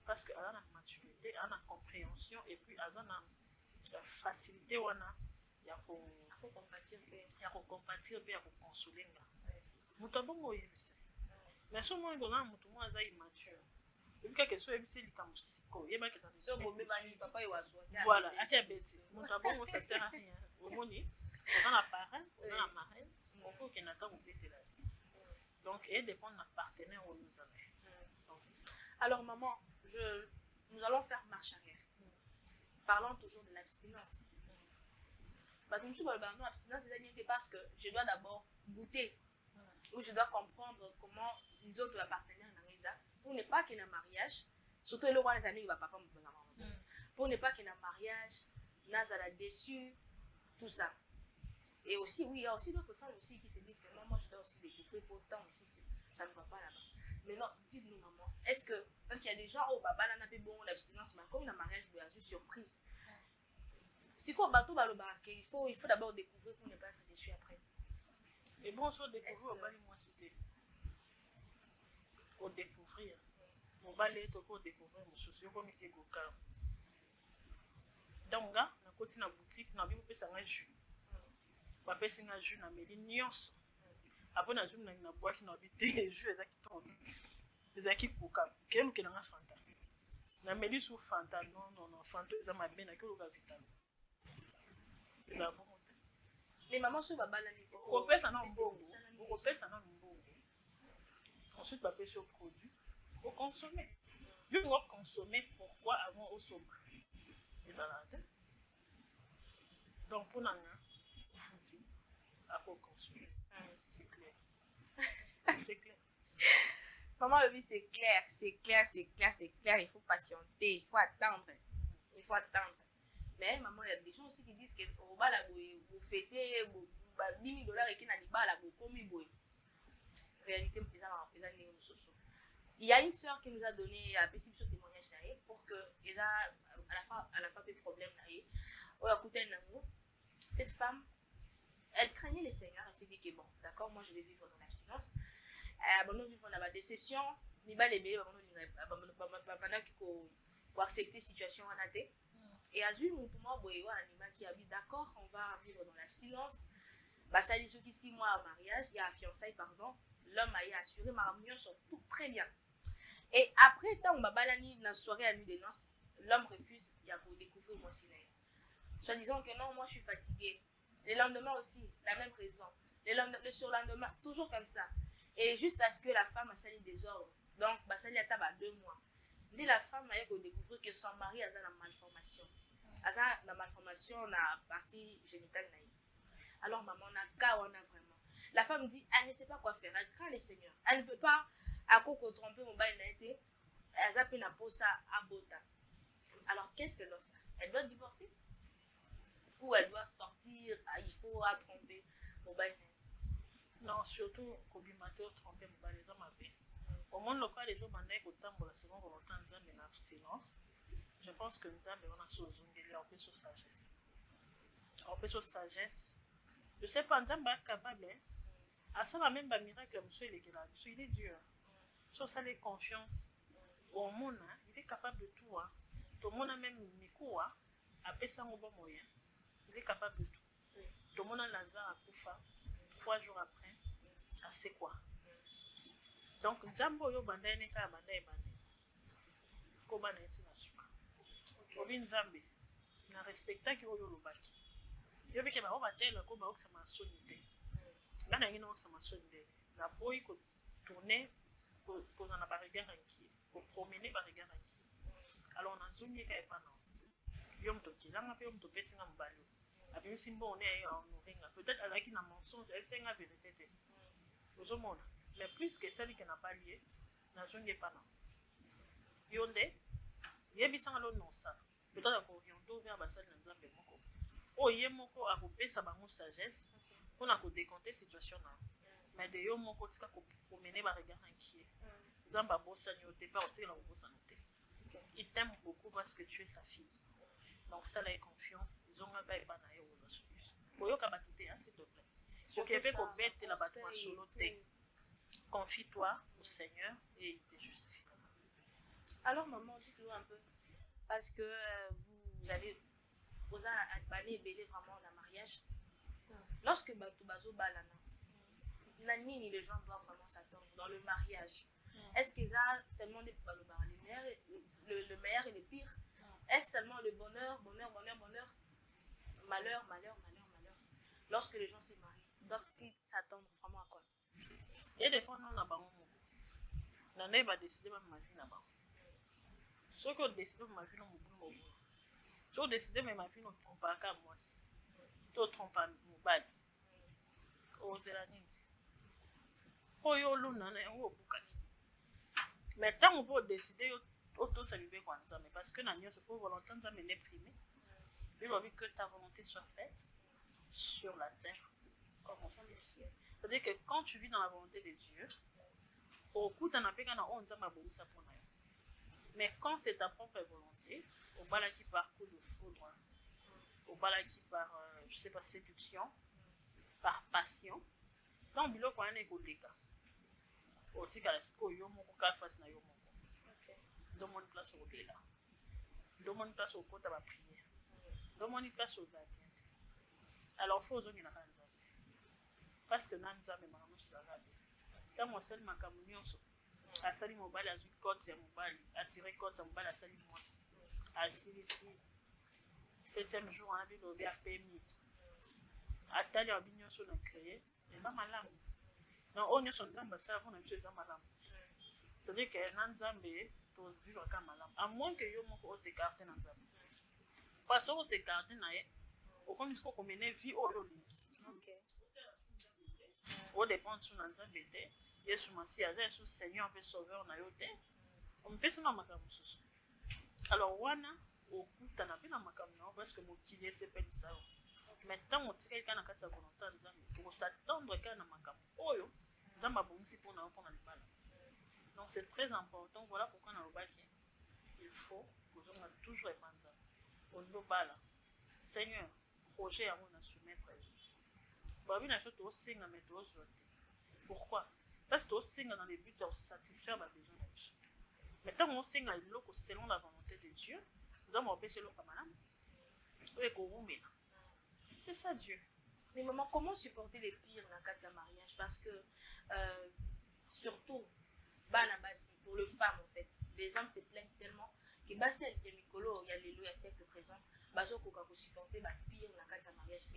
parce que aza na maturité aza na compréhension et puis aza na facilité wana ya kocompatir mpe ya kokonsole nga moto abongo oyebisa mais so omoni kozala na moto moko aza immature ebika ke so oyebisi likambo siko oyebaki voilà ati abeti moto abongo ça sert à rien omoni oza na parrain oza na marraine okoki okende ata kobetela donc edépendre na partenaire oyo ozala donc c'est ça. Alors maman, nous allons faire marche arrière. Parlons toujours de l'abstinence. Parce que je suis dans l'abstinence, c'est parce que je dois d'abord goûter. Ou je dois comprendre comment les autres partenaires dans les a. Pour ne pas qu'il y ait un mariage, surtout le roi des amis, il va papa me maman. Pour ne pas qu'il y ait un mariage, Nazala déçu, tout ça. Et aussi, oui, il y a aussi d'autres femmes aussi qui se disent que non, moi je dois aussi découvrir pour autant aussi, ça ne va pas là-bas. Mais non, dites-nous maman, est-ce que, parce qu'il y a des gens, oh, baba, là, n'a pas bon l'abstinence, mais comme le mariage, vous avez une surprise. C'est quoi, bateau, il faut d'abord découvrir pour ne pas être déçu après. Et bon, sur découvrir, on va aller moi citer. Pour découvrir. On va aller pour découvrir mon souci, comme il était goka. Donc, on a côté na boutique, on a vu que ça a jus. On a fait un jus, on a mis des nuances. Après, on a vu que boîte qui n'a pas été jus, les qui tournent. Les qui goka. Quel que n'a fanta. On a mis sous fanta, non, fanta, ils ont mis bien à que le vital. Ils ont bon. Les mamans sont baba la maison. On repère ça dans le bon. On repère ça dans le bon. Ensuite, on va sur le produit. Pour consommer. Je dois consommer pourquoi avant au sommet. Les alades. Donc, pour nous, il faut dire à quoi consommer. C'est clair. C'est clair. Maman, le but, c'est clair. C'est clair, c'est clair, c'est clair. Il faut patienter. Il faut attendre. Il faut attendre. Mais maman, il y a des gens aussi qui disent que vous fêtez 10 000 $ et qu'il n'a pas comme il boit. Réalité, il y a une sœur qui nous a donné un petit témoignage pour que à la fin des problèmes cette femme, elle craignait le Seigneur. Elle s'est dit que bon, d'accord, moi je vais vivre dans l'abstinence. Nous vivons dans la déception. Ni pas les bébés, pendant qu'il faut accepter la situation en athée. Et à Zul, qui a dit d'accord, on va vivre dans l'abstinence. Ça dit ceux qui 6 mois au mariage, il y a fiançailles, pardon. L'homme a assuré ma réunion sont tout très bien. Et après, tant on m'a balayé dans la soirée à nuit de noces, l'homme refuse, il y a pour découvrir moi si soit disant que non, moi je suis fatiguée. Le lendemain aussi, la même raison. Le surlendemain, toujours comme ça. Et jusqu'à ce que la femme a sali des ordres. Donc, ça lui a table à 2 mois. Dès la femme a découvert que son mari a une malformation. La malformation dans la partie génitale. Alors maman, on a vraiment. La femme dit, elle ne sait pas quoi faire. Elle craint le Seigneur. Elle ne peut pas à quoi tromper mon bain été. Elle a pris la peau ça à Bota. Alors qu'est-ce qu'elle doit faire? Elle doit divorcer? Ou elle doit sortir? Il faut tromper mon bain. Non, surtout cobimateur tromper mon bain les hommes à au monde local les gens mandaient au temps pour la seconde volonté en abstinence. Je pense que nous avons un peu sur sagesse. Un peu sur sagesse. Je sais pas, nous sommes capables. À ça, la même miracle, monsieur, il est dur. Sur ça, les confiance. Au monde, il est capable de tout. Tout le monde a même Nico, après ça, on va moyen. Il est capable de tout. Tout le monde a Lazare à Koufa, 3 jours après. C'est quoi? Donc, Nzambo yo banda neka banda ebande. Ko bana eti na suka. Obi Nzambe na respecta ki oyo lobaki. Yo beke ba obatela ko ba oksa masonite. Bana ngina oksa masonite. La boy ko tourner ko na ba regard inquiet, ko promener ba regard inquiet. Alors on a zumye ka epana. Yo mtoki langa pe yo mtopesi nga mbalo. abimisi mbone aye aonorenga peut-être azalaki na mensonge esenga vérité te ozomona mais plus que esali ke na balie nazongi epa na yo nde yebisanga lo nosala peut-être akoriente vers basali na nzambe moko oyo ye moko akopesa bango sagesse mpona kodécompte situation na mais de yo moko tika komene baregard inquiet nzambe abosani yo te mpe akotikela kobosana te il t'aime beaucoup parce que tu es sa fille donc sala ye confiance ezongaka eba na ye oza solution boyoka bato te s'il te plaît oke mpe kobetela bato masolo te confie-toi au Seigneur et il te justifiera. Alors maman, dites-nous un peu, parce que vous avez posé un panier belé vraiment dans le mariage. Lorsque Bazo Balana, Nani, les gens doivent vraiment s'attendre dans le mariage. Est-ce que ça, seulement le meilleur et le pire? Est-ce seulement le bonheur, bonheur, bonheur, bonheur, malheur, malheur, malheur, malheur? Lorsque les gens se marient, doivent-ils s'attendre vraiment à quoi? Et des fois, on a pas Nana va décider même ma vie là-bas. Ce qu'on décide de ma vie, on m'a dit. Si on décide même ma vie, on ne trompe pas qu'à moi. Tu ne trompes pas mon bad. Oh, c'est la nuit. Oh, yo, l'on a un gros bouquet. Mais tant on peut décider, auto saluer quoi, mais parce que Nania se peut volonté de m'amener primé. Il a envie que ta volonté soit faite sur la terre comme au ciel. C'est-à-dire que quand tu vis dans la volonté de Dieu, au coup, tu n'as pas qu'à on ça pour nous. Mais quand c'est ta propre volonté, au bala qui par coup de foudre, au bala qui par, je sais pas, séduction, par passion, dans le bilo qu'on a écouté, au tika la siko yo moko ka face na yo moko. Demande place au delà. Demande place au côté de la prière. Demande place aux abiens. Alors faut oser na kanza. Parce que nanza me mama sur la radio. Quand moi seul makamu nyonso. Asali mobile azu code ya mobile, attirer code ya mobile asali mwasi. Asili si 7e jour on a vu l'obé a permis. Atali a nyonso na créer, et ba malamu. Non, on nyonso nzamba ça on a vu ça malamu. C'est-à-dire que nanzambe tous vivre comme malamu. À moins que yo moko s'écarte dans nzambe. Parce qu'on s'écarte na ye, au comme isko komene vie au loli. OK. Au dépend de nzambe te. Yesu Masi aza sous Seigneur et Sauveur na yo te. On peut se na makamu susu. Alors wana okuta na pena makamu na parce que mokili sepeli ça. Mais tant on tire kana kata volonté nzambe pour s'attendre kana makamu. Oyo nzamba bonisi pour na libala. Donc c'est très important. Voilà pourquoi dans le bac il faut que nous ayons toujours épandre. Au global, Seigneur, projet à mon soumettre. Babi n'a pas aussi na méthode. Pourquoi? Parce que aussi dans les buts de satisfaire ma besoin. Mais tant on sait que selon la volonté de Dieu, nous avons empêché le camarade. C'est ça Dieu. Mais maman, comment supporter les pires dans le cas d'un mariage? Parce que surtout pour le femme en fait, les hommes se plaignent tellement que Bassel et Mikolo, il y a les lois à siècle présent, Bazo Koka pour supporter pire dans le cas d'un mariage.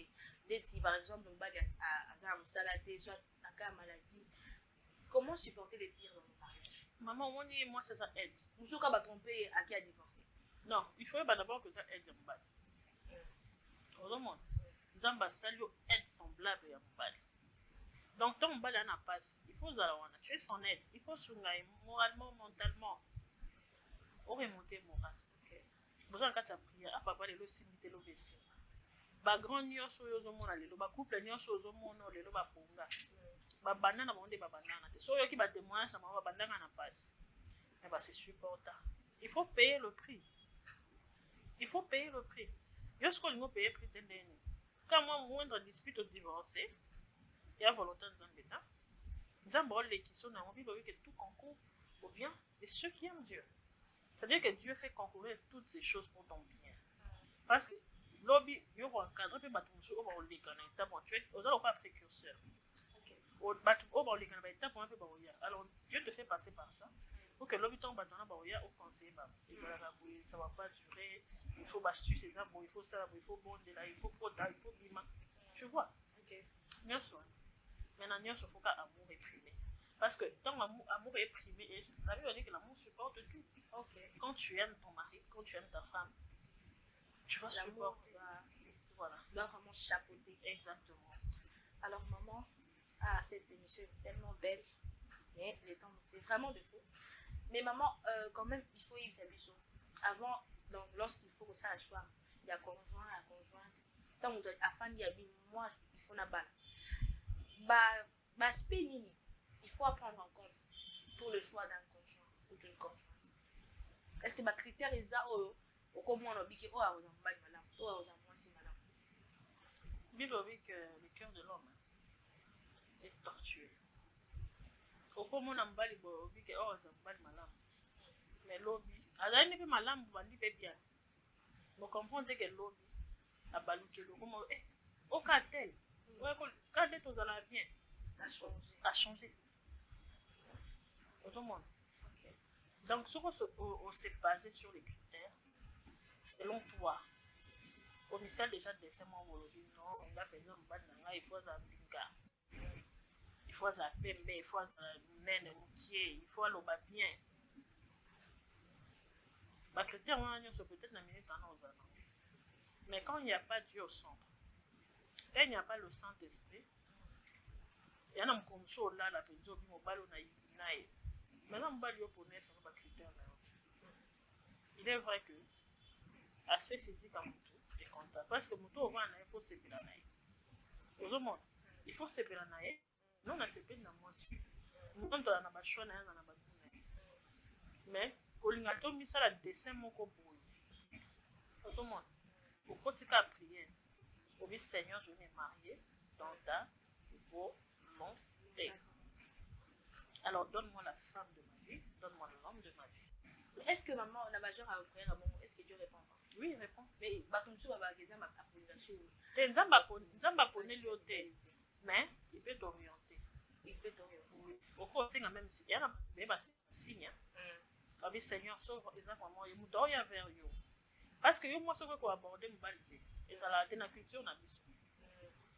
Dès si par exemple, on a un salaté, soit un cas maladie, comment supporter les pires dans le mariage? Maman, moi ça aide. Nous sommes pas trompés à qui a divorcé. Non, il faut d'abord que ça aide mon bal. Au monde, Zamba Salio aide semblable à mon bal. Donc, ton bal n'a pas, il faut tuer son aide, il faut soulager moralement, mentalement, ou remonter moral. Besoin de prière, à papa, les simité le vessie. Ba grand nios aux hommes, les loba couple nios aux hommes, les loba ponga. Ba banana, ba banana. So yo qui va témoigner, ça m'a banana n'a pas. Mais bah c'est supportable. Il faut payer le prix. Il faut payer le prix. Yo ce qu'on payer le prix de quand moi moindre dispute au divorcé. Il y a volonté de Zambeta. Zambole qui sont dans envie que tout concourt au bien de ceux qui aiment Dieu. C'est-à-dire que Dieu fait concourir toutes ces choses pour ton bien. Parce que lobby, il y a un cadre, puis tu vas les connecter, tu es aux pas précurseur. Alors Dieu te fait passer par ça. Pour que lobby tombe dans au conseil, ça va pas durer. Il faut bâcher ses arbres, il faut ça, il faut bon de là, il faut potar, il faut bima. Tu vois? Bien sûr. Maintenant, il faut qu'amour est primé. Parce que tant l'amour est primé, la Bible dit que l'amour supporte tout. Quand tu aimes ton mari, quand tu aimes ta femme, tu vas supporter. Voilà. doit vraiment chapeauter. Exactement. Alors, maman, cette émission est tellement belle, mais le temps me fait vraiment de fou. Mais maman, quand même, il faut y savoir. Avant, donc, lorsqu'il faut ça le choix, il y a conjoint, la conjointe. Tant que afin d'y habiller, moi, il faut la balle. Spénini, il faut prendre en compte pour le choix d'un conjoint ou d'une conjointe. Est-ce que ma critère est ça ou comment on a dit que oh, on a mal malade, oh, on a moins si malade. Bible dit que le cœur de l'homme est tortueux. Au comment on a mal, il dit que oh, on a mal malade. Mais l'obi, alors il n'est pas malade, on dit bien. Vous comprenez que l'obi a balouqué le comment au cartel. Quand les choses allaient bien, a changé. Autrement. Okay. Donc, ce qu'on s'est basé sur les critères, selon toi, au message déjà de ces mots, non, on va faire un banana, il faut un binga, il faut un pembe, il faut un naine moutier, il faut un bien. Les critères, c'est peut-être la minute en aux années. Mais quand il n'y a pas Dieu au centre, quand il n'y a pas le Saint-Esprit, il y a un conso là, la personne qui m'a ballon naïf. Maintenant, on va lui opposer sur les critères. Il est vrai que l'aspect physique à Moutou est comptable. Parce que Moutou, on va en il faut se séparer. Il faut se séparer. Nous, on a séparé dans moi. Nous, on a un choix, on a un choix. Mais, quand on a mis ça, le dessin, mon corps brûle. Autrement, au côté de la prière, au dit Seigneur, je m'ai marié dans ta volonté. Alors, donne-moi la femme de ma vie, donne-moi l'homme de ma vie. Est-ce que maman, la majeure a prié à bon, est-ce que Dieu répond? Oui, il répond. Mais, Batumsu va dire ma approbation. C'est Nzamba connaît l'hôtel, mais il peut t'orienter. Il peut t'orienter. Oui. Au cours de même si il y a un signe. On dit Seigneur, sauve exactement, il me doit vers vous. Parce que moi, ce que je vais aborder, je vais dire, et ça l'a été dans la culture, on a dit.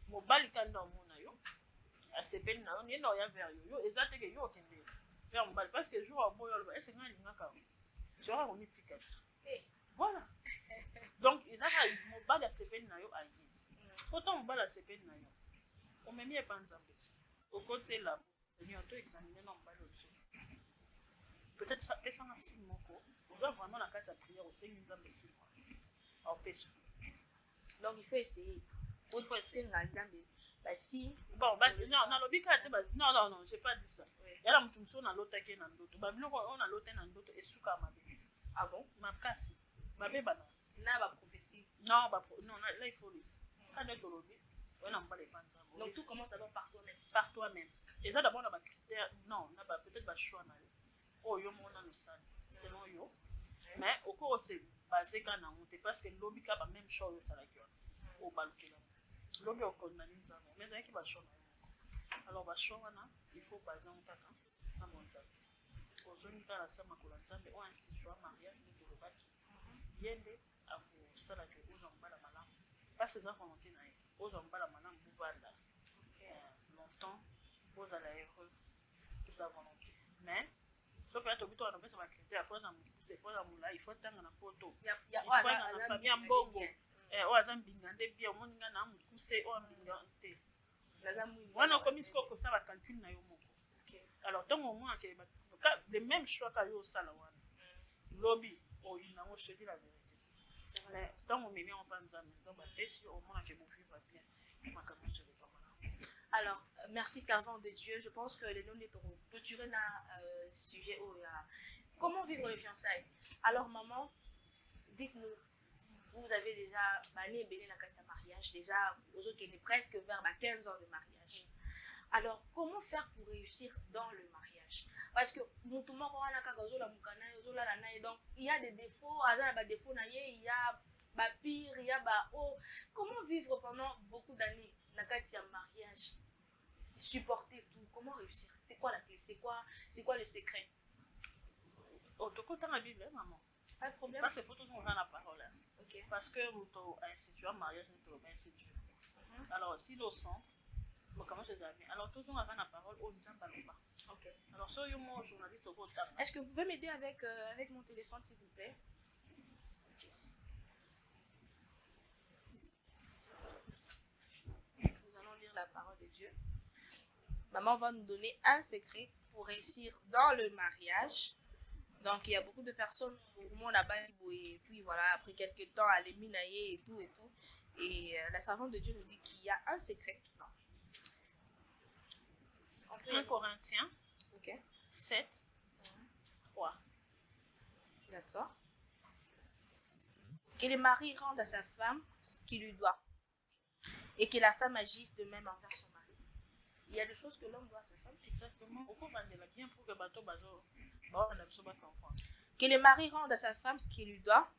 Je vais dire dans mon aïe. C'est bien, on est dans vers vous. Exactement, que vous avez vers mon parce que je joue à boire, c'est un lingua. Tu as un ticket. Voilà. Donc, ils ont mon bal à se faire naïo à y. Autant mon bal à se faire naïo. On m'a mis à penser. Au côté là, il y a un peu examiné dans mon bal au-dessus. Peut-être ça fait ça un style mon corps. On doit vraiment la carte à prière au Seigneur dans le style. En pêche. Donc, il faut essayer. Il faut essayer. Si. Bon, non, j'ai pas dit ça. Il y a un petit peu dans l'autre qui est dans l'autre. On a l'autre dans l'autre et sous ma bébé. Ah bon? Ma casse. Ma bébé, non, ma prophétie. Non, là, il faut laisser. Quand on est au lobby, on n'a pas les panzas. Donc, tout commence d'abord par toi-même. Par toi-même. Et ça, d'abord, on a des critères. Non, on a peut-être des choix. Oh, yo, on a le sang. Selon yo. Mais au cours, c'est basé quand on a monté. Parce que le lobby a la même chose, ça la gueule. Au balcon. Le lobby, on connaît les gens. Mais il y a qui va choisir. Alors, il faut baser en tant que mon sang. Aujourd'hui, quand la sama kolanzambe on institue un mariage de l'obaki. Yende à vous ça la que aux hommes la malam. Pas ces enfants ont été naïfs. Aux hommes la malam bouvanda. Longtemps, vous allez heureux. C'est sa volonté. Mais, sauf que tu as besoin de faire critère. C'est quoi la moula? Il faut attendre la photo. Il faut attendre la famille en bongo. Ou à Zambingande bien, on a un poussé ou un bingante. On a commis ce que ça va calculer na yo moko. Alors, dans le moment que les mêmes choix qu'il y a au Salawan, lobby, il n'a pas choisi la vérité. Mais dans mon milieu, on pense à nous, au moins que mon fils va bien. Alors, merci servant de Dieu. Je pense que les noms de taureaux clôturer le sujet. Comment vivre les fiançailles? Alors, maman, dites-nous, vous avez déjà banni et béni la carte de mariage, déjà, aux autres qui est presque vers 15 ans de mariage. Alors, comment faire pour réussir dans le mariage? Parce que donc il y a des défauts, il y a pire, il y a haut. Comment vivre pendant beaucoup d'années dans le mariage? Supporter tout, comment réussir? C'est quoi la clé? C'est quoi le secret? Dans la Bible, maman. Pas de problème. Parce qu'il faut toujours la parole. Okay. Parce que nous avons institué un mariage, nous avons institué. Alors, si le sang, comment je dis? Alors, toujours avant la parole, on ne s'en parle pas. Ok. Alors, soyez mon journaliste au bout de temps. Est-ce que vous pouvez m'aider avec mon téléphone, s'il vous plaît? maman va nous donner un secret pour réussir dans le mariage. Donc, il y a beaucoup de personnes au monde là-bas, et puis voilà, après quelques temps, elle est minaillée et tout et tout. Et la servante de Dieu nous dit qu'il y a un secret. 1 Corinthiens Ok. 7, 3. D'accord. Que le mari rende à sa femme ce qu'il lui doit. Et que la femme agisse de même envers son mari. Il y a des choses que l'homme doit à sa femme. Exactement. Bien pour que bateau Que le mari rende à sa femme ce qu'il lui doit.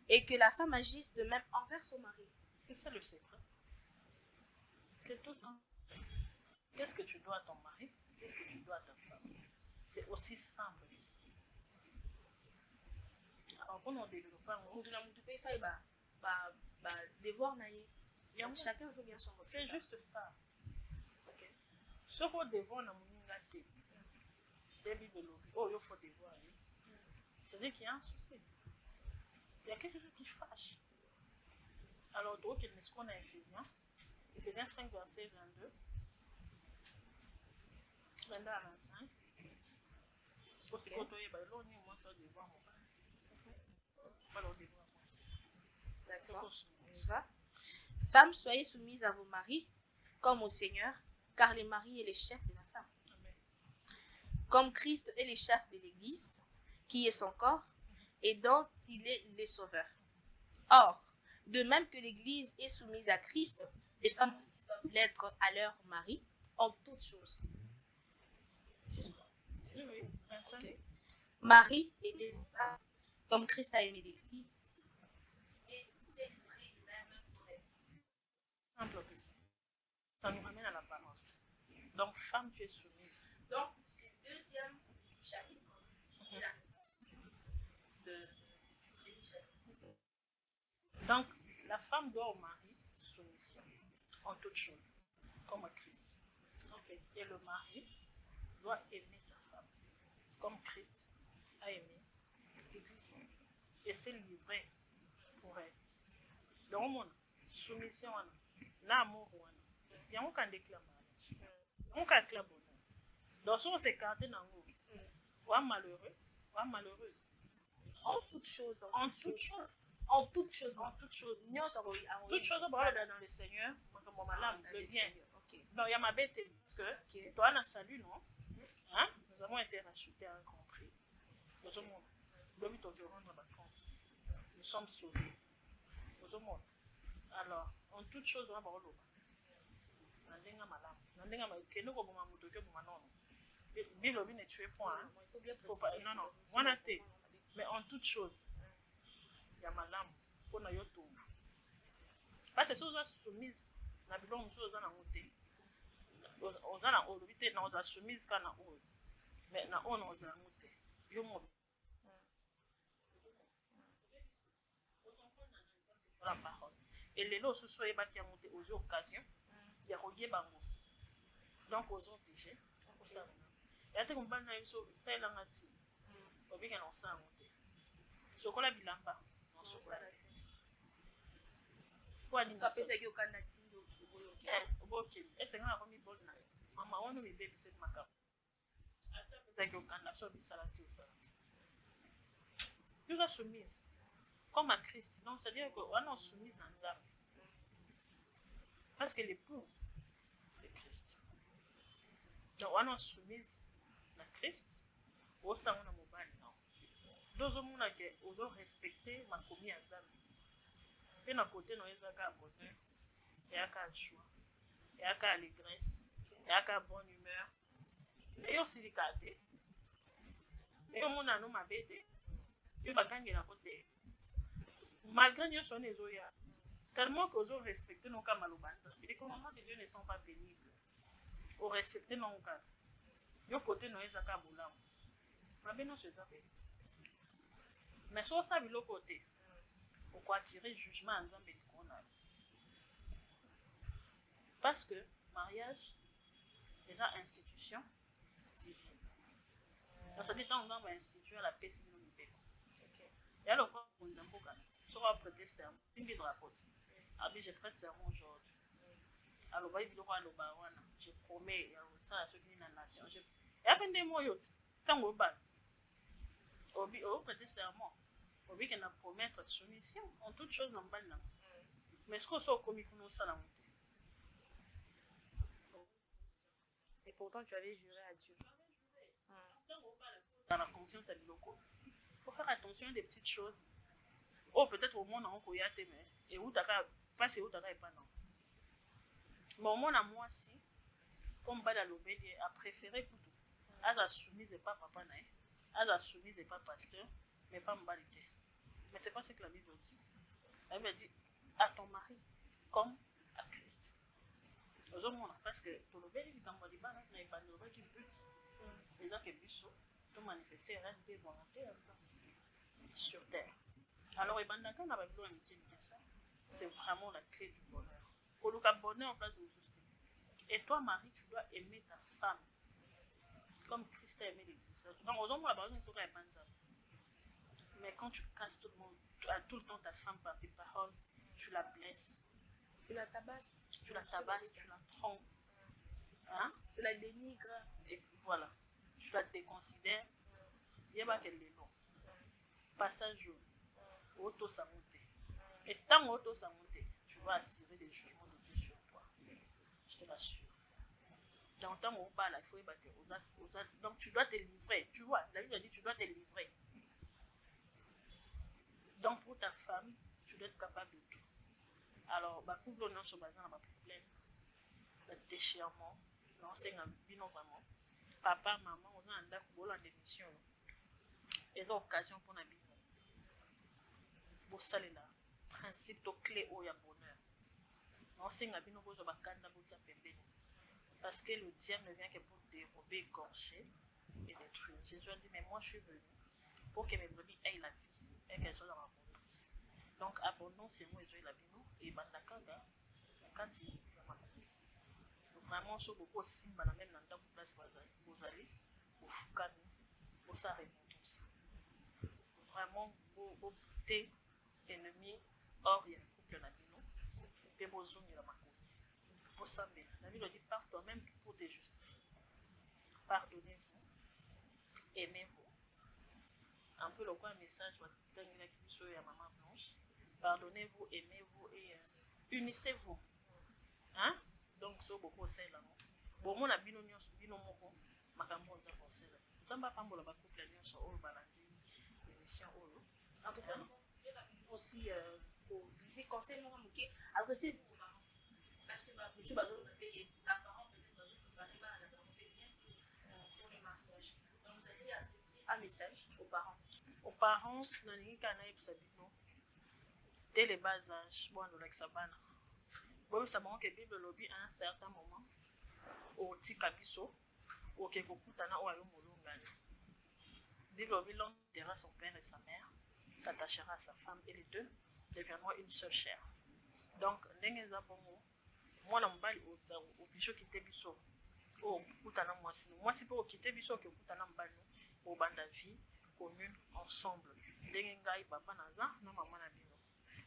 Et que la femme agisse de même envers son mari. C'est ça le secret. C'est tout ça. Qu'est-ce que tu dois à ton mari? Qu'est-ce que tu dois à ta femme? C'est aussi simple que ça. Alors, quand on développe pas, devoir naïe. Chacun joue bien son rôle. C'est juste ça. Ok. Ce qu'on devoir na moninga te. Début de l'eau. Oh, il faut devoir. C'est-à-dire qu'il y a un souci. Il y a quelque chose qui fâche. Alors, donc, il ce qu'on a Éphésiens. Éphésiens 5, verset 22. 22 à 25. Okay. D'accord. Femmes, soyez soumises à vos maris comme au Seigneur, car le mari est le chef de la femme. Amen. Comme Christ est le chef de l'Église, qui est son corps, et dont il est le sauveur. Or, de même que l'Église est soumise à Christ, les femmes aussi doivent l'être à leur mari en toutes choses. Oui, okay. Marie et les femmes, comme Christ a aimé l'Église, et s'est livré lui-même pour elle. Simple que ça. Ça nous ramène à la parole. Donc, femme, tu es soumise. Donc, c'est le deuxième chapitre de la du chapitre. Donc, la femme doit au mari soumission en toutes choses, comme à Christ. Okay. Et le mari doit aimer sa femme, comme Christ a aimé l'Église et s'est livré pour elle. Donc, mon soumission, l'amour, il y a un déclare mariage. On déclare bonheur. Donc, si on s'écarte dans le ou malheureux, ou malheureuse. En toutes choses. En toutes choses. En toutes choses. En toutes choses. Toutes choses dans le Seigneur, le bien. Okay. Donc, il y a ma bête, parce que toi, on a salut, non? Hein? Nous avons été rachetés à un grand prix. Nous sommes nous sommes sauvés. Alors, en toutes choses, on va voir l'eau. Bible ne tue point. Non, non. On a été. Mais en toutes choses, il y a ma lame. On a eu tout. Parce que si on est soumise, on a besoin de choses à monter. On a soumise quand on a mais on a monté. La parole. Et les lots, ce soit les bâtis à monter aux occasions. Il y a relié bango. Donc, aux autres déjà. Il y a des gens qui ont fait ça. On vient dans ça à monter. Ce qu'on a bilamba. Quoi dire? Ça fait ça que au Canada. Ok. Et c'est quand on a bon na. Maman, on nous bébé cette macabre. Attends, c'est que au Canada, ça dit salade au salade. Nous sommes soumises. Comme à Christ. Donc, c'est-à-dire qu'on est soumise dans l'âme. Parce que l'époux, c'est Christ. Donc, on est soumise à Christ. Au sein de mon bal, non. Deux hommes qui ont respecté ma commis en l'âme. Et d'un côté, nous avons un bonheur, et un choix, et un allégresse, et un bonne humeur. Et aussi les cartes. Et au monde, nous m'avons été. Et va gagner la côté. Malgré nous sommes les oya, tellement que nous respectons nos cas malobanza. Les commandements de Dieu ne sont pas pénibles. Nous respectons nos cas. Yo côté nous les akabolam. Rabbi nous les appelle. Mais soit ça le côté, pourquoi tirer jugement en Zambie qu'on a? Parce que mariage, les institutions divines. Ça dit tant on va instituer la paix si nous nous payons. Il y a le point où nous avons prêter serment. Une vie de rapport. Ah, mais je prête serment aujourd'hui. alors va biloko aloba wana je promets ya osala soki na nation ya pe nde moyo ti ntango obala oprêter serment obikenda promettre soumission en toute chose na mobali nango mais soki oso okomi kuna osala ngo te. Et pourtant tu avais juré à Dieu. Dans la conscience à biloko faut faire attention à des petites choses. Oh, peut-être au monde, on peut y aller, mais et où t'as pas où t'as pas non. Mais au monde à moi si, comme bas dans l'obédience, a préféré pour tout. A soumise et pas papa naï, a soumise et pas pasteur, mais pas m'balité. Mais c'est pas ce que la Bible dit. La Bible dit à ton mari comme à Christ. Aux hommes, parce que pour l'obédience, dans le bas, il n'y a pas de l'obédience qui but. Les gens qui butent, tout manifester, il y a des volontés sur terre. Alors, c'est vraiment la clé du bonheur. Pour le bonheur en place de justice. Et toi, Marie, tu dois aimer ta femme comme Christ a aimé l'Église. Donc, aux hommes, mais quand tu casses tout le monde, tu as tout le temps ta femme par tes paroles, tu la blesses. Tu la tabasses. Tu la tabasses, tu la trompes. Hein? Tu la dénigres. Et voilà. Tu la déconsidères. Il n'y a pas qu'elle est long. Passage jaune. Auto samonté. Et tant auto samonté, tu vas attirer des jugements de Dieu sur toi. Je te l'assure. Dans le temps où on parle, il faut y battre. Donc tu dois te livrer. Tu vois, la Bible dit tu dois te livrer. Donc pour ta femme, tu dois être capable de tout. Alors, bah, couple non sur basé dans ma problème, le déchirement, l'enseignant, non vraiment. Papa, maman, on a un d'accord pour la démission. Et ont occasion pour la vie. Bosalela principe to clé au ya bonheur. Enseigne bino bozo bakanda botsa pembeni. Parce que le diable ne vient que pour dérober, égorger et détruire. Jésus a dit mais moi je suis venu pour que mes brebis aient la vie et qu'elles soient dans l'abondance. Donc abondance c'est moi et la bino et bandakanga kati vraiment sur beaucoup aussi bana même dans ta place vous allez au fukani pour ça répondre ça. Vraiment beau ennemi, or il y a un couple dans la vie, et besoin de la macron. Pour ça, la Bible dit par toi-même pour tes justices. Pardonnez-vous, aimez-vous. Un peu le quoi message va donner la question à maman blanche. Pardonnez-vous, aimez-vous et unissez-vous. Hein? Donc, c'est beaucoup c'est là. Bon, mon abino bino moko, makambo nza pour c'est là. Nzamba pambola ba couple alliance sur all balandi, émission all. En tout cas, aussi pour dire conseil adressez-vous aux parents parce que monsieur Bazo est apparent peut-être pour les mariages. Donc vous allez adresser un message aux parents. Aux parents, dans les cas dès les bas âges, bon, on a que ça bana. Bon, ça manque que Bible lobby à un certain moment au Tikabiso, au Kekokutana ou à l'Omolongani. Bible lobby l'enterra son père et sa mère. S'attachera à sa femme et les deux deviendront une seule chair. Donc, n'engeza bongo, moi n'embali au bicho qui biso, au kutana moi si pour quitter biso que kutana mbali, au banda vie commune ensemble. N'engai papa naza, non maman na bino.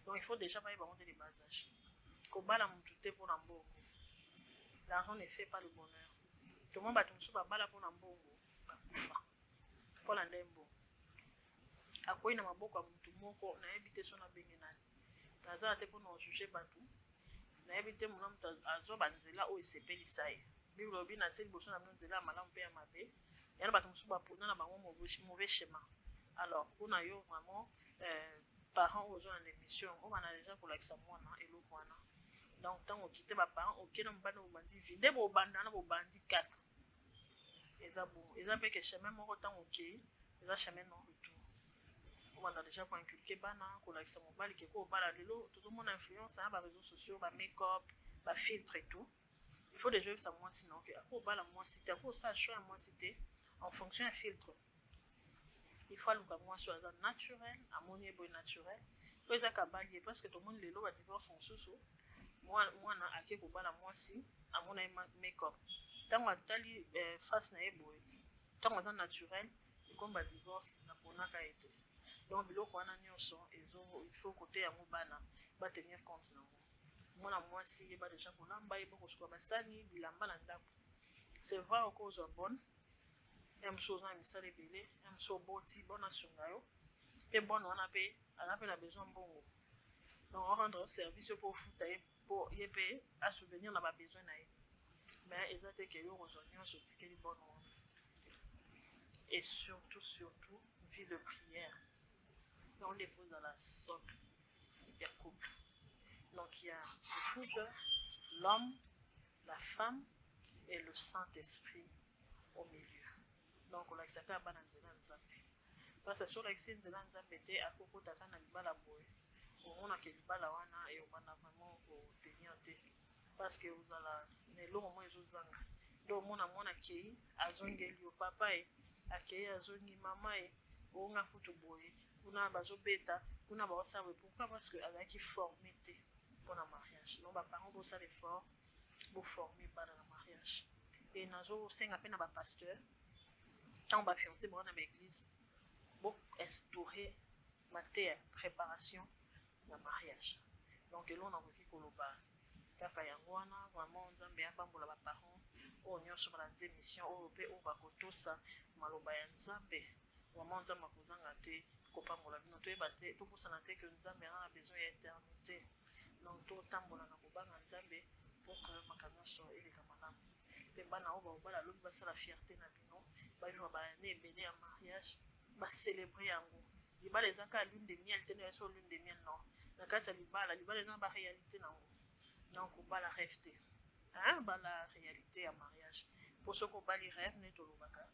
Donc il faut déjà pas y avoir des bas âges. Kobala mutute pour n'ambongo. L'argent ne fait pas le bonheur. Tout le monde va tomber bala pour n'ambongo, bakufa. Pour l'andembo. Akoyi na maboko ya mutu moko nayebi te so na benge nani nazala te mpona ojuge bato nayebi te mona moto azwa banzela oyo esepelisa ye bible obi na tie liboso na bino nzela ya malamu mpe ya mabe yana bato mosusu bapona na bango mauvais chemin. Alors mpona yo vraiment parent oyo ozwa na émission oyo bana deja kolakisa mwana eloko wana donc ntango okite baparent oke na mobali bobandi vi nde bobanda na bobandi kaka eza bon eza mpe ke chemin moko ntango okei eza chemin non retour. On a déjà inculqué bana, qu'on a que ça mobile qui est au bas lelo, tout le monde influence hein, par réseaux sociaux, par make-up, par filtre et tout. Il faut déjà ça moi sinon que au bas la moi cité, à ça choix moi cité en fonction d'un filtre. Il faut le moi soit naturel, ammonier boy naturel. Puis ça cabalier parce que tout le monde lelo va divorce en sous. Moi na aké ko bas la moi si à mon make-up. Tant on tali face na boy. Tant on naturel, comme va divorce na bonaka été. Donc biloko wana nyonso il faut côté ya mobana ba tenir compte nango. mwana mwasi yeba déjà kolamba yeba kosuka basani bilamba na ndako. C'est vrai okozwa bonne ya mosusu oza na misala ebele ya mosusu oboti bona sunga yo mpe bwana wana mpe aza mpe na besoin mbongo, donc orendre service mpo ofuta ye mpo ye mpe asouvenir na babesoin na ye. Mais eza te ke yo kozwa nyonso otikeli bwana wana. Et surtout vie de prière. Donc on dépose à la socle du couple. Donc il y a le couple, l'homme, la femme et le Saint-Esprit au milieu. Donc on a expliqué à Bananzela Nzambe. Parce que sur l'excès de Nzambe te à propos d'atteindre libala boy. On a que libala wana et on a vraiment au tenir te. Parce que vous allez ne lo moins aux anga. Donc mon amona kei azongeli au papa et akei azongi mama et on a foutu boy. Kuna bazobeta, kuna baosawe. Pourquoi? Parce que azaki formé te pour le mariage. Donc les parents vont faire l'effort pour former dans le mariage. Et nous avons aussi un pasteur. Quand on va fiancer dans l'église, pour instaurer la préparation du mariage. Donc là on a vu que l'oba kaka yangwana vraiment nzambe apambola ba parents o nyonso bala démission o pe o bakotosa maloba ya nzambe vraiment nzambe kozanga te kopambola bino toyeba te tokosana te que nzambe a besoin d'éternité. Donc tout tambola na kobanga nzambe pour que makambo nyonso eleka malamu mpe bana oyo baobala lobi basala fierté na bino bayeba bane ebele ya mariage bacélébre yango. Libala ezaka lune de miel te na yeso lune de miel non na kati ya libala eza baréalité nango. Donc bala rêve te bala réalité ya mariage pour ceux qui bali rêve ne tolobaka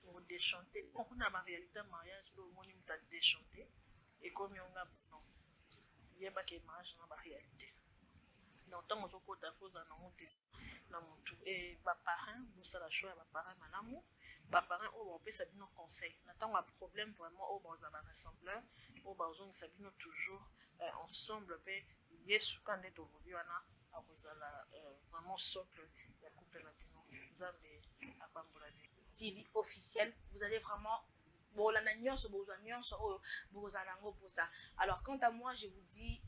on déchanter on a ma réalité ya mariage lo moni muta déchanter et comme on a non yeba ke mariage na ba réalité. Donc tant on ko ta foza na monte na mutu et ba parents vous ça la choix ba parents malamu ba parents on peut ça bino conseil na tant un problème vraiment au bon za ba rassembleur au bazon ça bino toujours ensemble pe yesu quand est au wana a kozala vraiment socle ya couple na bino nzambe apambola TV officiel, vous allez vraiment bon la nyonso bozwa nyonso oyo bozala ngo pour ça. Alors quant à moi je vous dis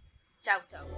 ciao ciao.